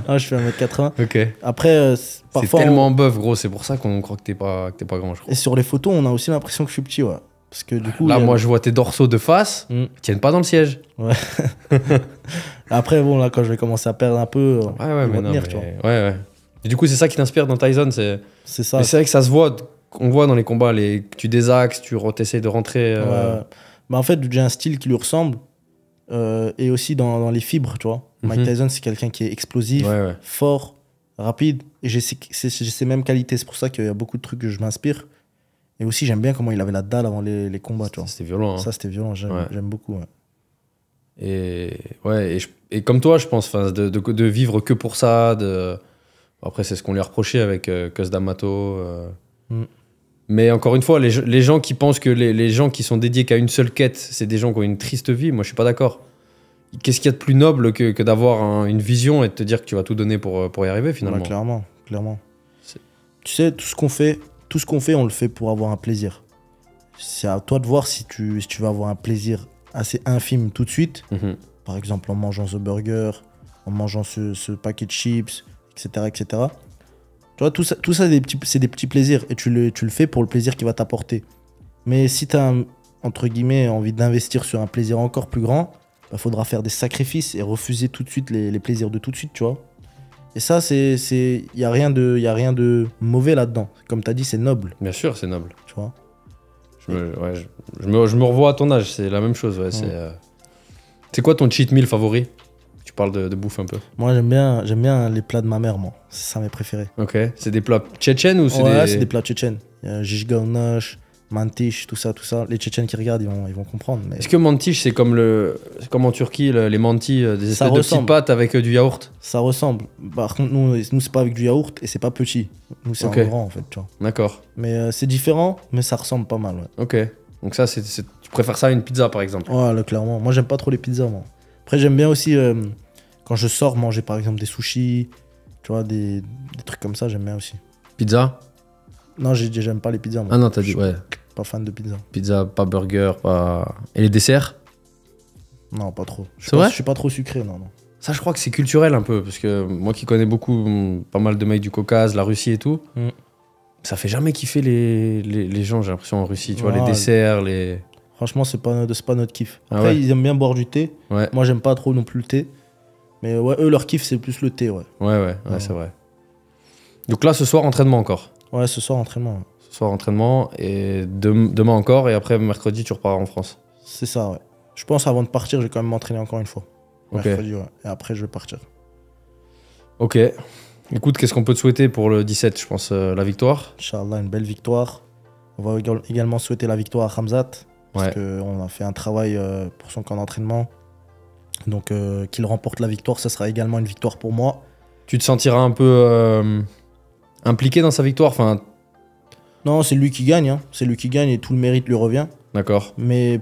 Ah, je fais 1m80. Ok. Après, parfois... C'est tellement bœuf, gros, c'est pour ça qu'on croit que t'es pas grand, je crois. Et sur les photos, on a aussi l'impression que je suis petit, ouais. Parce que du coup... Là, moi, je vois tes dorsaux de face, ils tiennent pas dans le siège. Ouais. Après, bon, là, quand je vais commencer à perdre un peu, tu vois. Ouais. Et du coup, c'est ça qui t'inspire dans Tyson, c'est ça. Mais c'est vrai que ça se voit, on voit dans les combats, que tu désaxes, tu essaies de rentrer. Ouais. Bah, en fait, j'ai un style qui lui ressemble, et aussi dans les fibres, tu vois. Mike Tyson, c'est quelqu'un qui est explosif, fort, rapide, et j'ai ces mêmes qualités. C'est pour ça qu'il y a beaucoup de trucs que je m'inspire. Et aussi, j'aime bien comment il avait la dalle avant les combats, tu vois. C'était violent. Hein. Ça, c'était violent, j'aime beaucoup. Ouais. Et comme toi, je pense, de vivre que pour ça. Après, c'est ce qu'on lui a reproché avec Cus D'Amato. Mais encore une fois, les gens qui pensent que les gens qui sont dédiés qu'à une seule quête, c'est des gens qui ont une triste vie, moi, je suis pas d'accord. Qu'est-ce qu'il y a de plus noble que d'avoir une vision et de te dire que tu vas tout donner pour y arriver, finalement? Ouais, clairement. Tu sais, tout ce qu'on fait, on le fait pour avoir un plaisir. C'est à toi de voir si tu vas avoir un plaisir assez infime tout de suite. Par exemple, en mangeant ce burger, en mangeant ce paquet de chips, etc. Tu vois, tout ça c'est des petits plaisirs. Et tu le fais pour le plaisir qu'il va t'apporter. Mais si tu as, entre guillemets, envie d'investir sur un plaisir encore plus grand, il faudra faire des sacrifices et refuser tout de suite les plaisirs de tout de suite, tu vois. Et ça, il n'y a rien de mauvais là-dedans. Comme tu as dit, c'est noble, Bien sûr, c'est noble. tu vois. Je me revois à ton âge, c'est la même chose. Ouais, c'est quoi ton cheat meal favori? Tu parles de bouffe un peu. Moi, j'aime bien les plats de ma mère, moi. C'est ça mes préférés. Ok. C'est des plats tchétchènes ou c'est Ouais, c'est des plats tchétchènes. Jishgaonosh, mantish, tout ça. Les Tchétchènes qui regardent, ils vont comprendre. Mais Est-ce que mantish, c'est comme en Turquie, les mantis, des Ça espèces de ressemble. petites pâtes avec du yaourt? ça ressemble. Par contre, nous c'est pas avec du yaourt et c'est pas petit. Nous, c'est Ok. en grand, en fait, tu vois. D'accord. Mais c'est différent, mais ça ressemble pas mal, ouais. Ok. Donc ça, tu préfères ça à une pizza, par exemple? Ouais, là, clairement. Moi, j'aime pas trop les pizzas, moi. Après, j'aime bien aussi, quand je sors, manger, par exemple, des sushis, tu vois, des trucs comme ça, j'aime bien aussi. Pizza? Non, j'aime pas les pizzas, moi. Ah non, t'as Je dit, suis ouais. pas fan de pizza. Pizza, pas burger, pas... Et les desserts? Non, pas trop. C'est vrai? Je suis pas trop sucré, non. Ça, je crois que c'est culturel un peu, parce que moi qui connais pas mal de mecs du Caucase, la Russie et tout, Mm. ça fait jamais kiffer les gens, j'ai l'impression, en Russie. Tu vois, les Ah, desserts, les... Franchement, c'est pas notre kiff. Ah Après, ouais. ils aiment bien boire du thé. Ouais, Moi, j'aime pas trop non plus le thé. Mais ouais, eux, leur kiff, c'est plus le thé, ouais. ouais, Ah. c'est vrai. Donc là, ce soir, entraînement encore. Ouais, ce soir, entraînement. Ouais. Ce soir, entraînement, et demain encore, et après, mercredi, tu repars en France. C'est ça, ouais. Je pense, avant de partir, je vais quand même m'entraîner encore une fois. Ok. Mercredi, ouais. Et après, je vais partir. Ok. Écoute, qu'est-ce qu'on peut te souhaiter pour le 17? Je pense la victoire. Inch'Allah, une belle victoire. On va également souhaiter la victoire à Hamzat. Parce Ouais. qu'on a fait un travail pour son camp d'entraînement. Donc, qu'il remporte la victoire, ça sera également une victoire pour moi. Tu te sentiras un peu impliqué dans sa victoire? Enfin, Non, c'est lui qui gagne. Hein. C'est lui qui gagne et tout le mérite lui revient. d'accord. Mais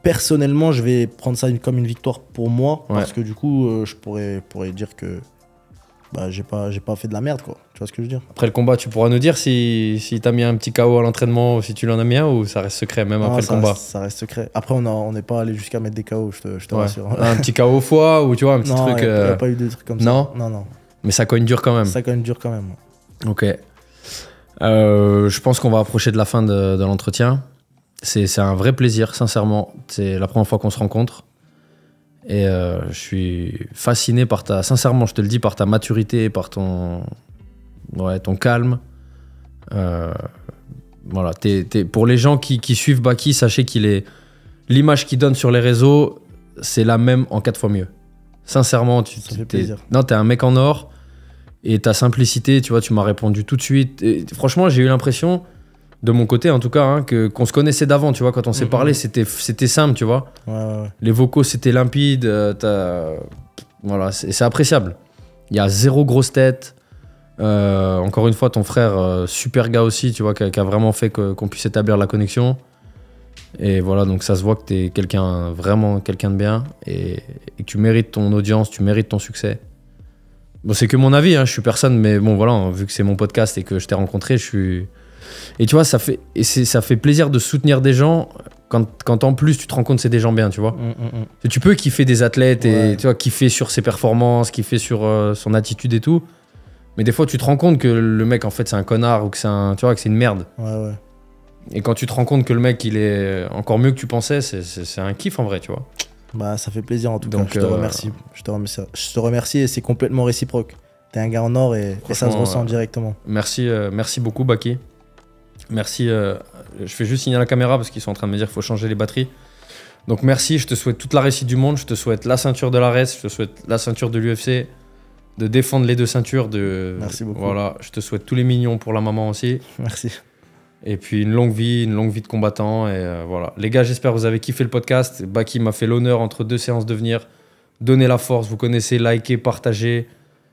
personnellement, je vais prendre ça comme une victoire pour moi. Ouais. Parce que du coup, je pourrais dire que bah, j'ai pas fait de la merde, quoi. Tu vois ce que je veux dire? Après le combat, tu pourras nous dire si t'as mis un petit KO à l'entraînement ou si tu l'en as mis un, ou ça reste secret même Non, après le ça combat? reste- ça reste secret. Après, on n'est pas allé jusqu'à mettre des KO, je te Ouais. rassure. Un petit KO au foie ou tu vois, un petit Non, truc. il n'y a pas eu de trucs comme non ça. Non. Mais ça cogne dur quand même. Ça quand même dur quand même. Ok. Je pense qu'on va approcher de la fin de l'entretien. C'est un vrai plaisir, sincèrement. C'est la première fois qu'on se rencontre. Et je suis fasciné sincèrement, je te le dis, par ta maturité, par ton calme. Voilà, pour les gens qui suivent Baki, sachez l'image qu'il donne sur les réseaux, c'est la même en 4 fois mieux. Sincèrement, Ça fait plaisir. t'es un mec en or. Et ta simplicité, tu vois, tu m'as répondu tout de suite. Et franchement, j'ai eu l'impression, de mon côté en tout cas, hein, qu'on se connaissait d'avant, tu vois. Quand on s'est parlé, c'était simple, tu vois. Ouais. Les vocaux, c'était limpide. Voilà, c'est appréciable. Il y a zéro grosse tête. Encore une fois, ton frère, super gars aussi, tu vois, qui a vraiment fait qu'on puisse établir la connexion. Et voilà, donc ça se voit que t'es vraiment quelqu'un de bien. Et que tu mérites ton audience, tu mérites ton succès. Bon, c'est que mon avis, hein, je suis personne, mais bon, voilà, vu que c'est mon podcast et que je t'ai rencontré, je suis... Et tu vois, ça fait plaisir de soutenir des gens quand en plus tu te rends compte que c'est des gens bien, tu vois. Et tu peux kiffer des athlètes et Ouais. tu vois, kiffer sur ses performances, kiffer sur son attitude et tout. Mais des fois, tu te rends compte que le mec, en fait, c'est un connard ou que tu vois, que c'est une merde. Ouais. Et quand tu te rends compte que le mec, il est encore mieux que tu pensais, c'est un kiff en vrai, tu vois. Bah, ça fait plaisir en tout Donc, cas. Je te remercie. Je te remercie et c'est complètement réciproque. T'es un gars en or et ça se Franchement, ressent directement. Merci beaucoup, Baki. Merci. Je fais juste signer à la caméra parce qu'ils sont en train de me dire qu'il faut changer les batteries. Donc merci, je te souhaite toute la réussite du monde. Je te souhaite la ceinture de l'ARES, je te souhaite la ceinture de l'UFC, de défendre les 2 ceintures. Merci beaucoup. Voilà, je te souhaite tous les mignons pour la maman aussi. Merci. Et puis une longue vie de combattant. Et voilà. Les gars, j'espère que vous avez kiffé le podcast. Baki m'a fait l'honneur entre 2 séances de venir donner la force. Vous connaissez, liker, partager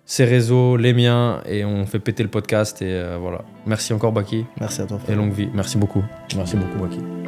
ses réseaux, les miens. Et on fait péter le podcast. Et voilà. Merci encore, Baki. Merci à toi. Et longue vie. Merci beaucoup. Merci beaucoup, Baki.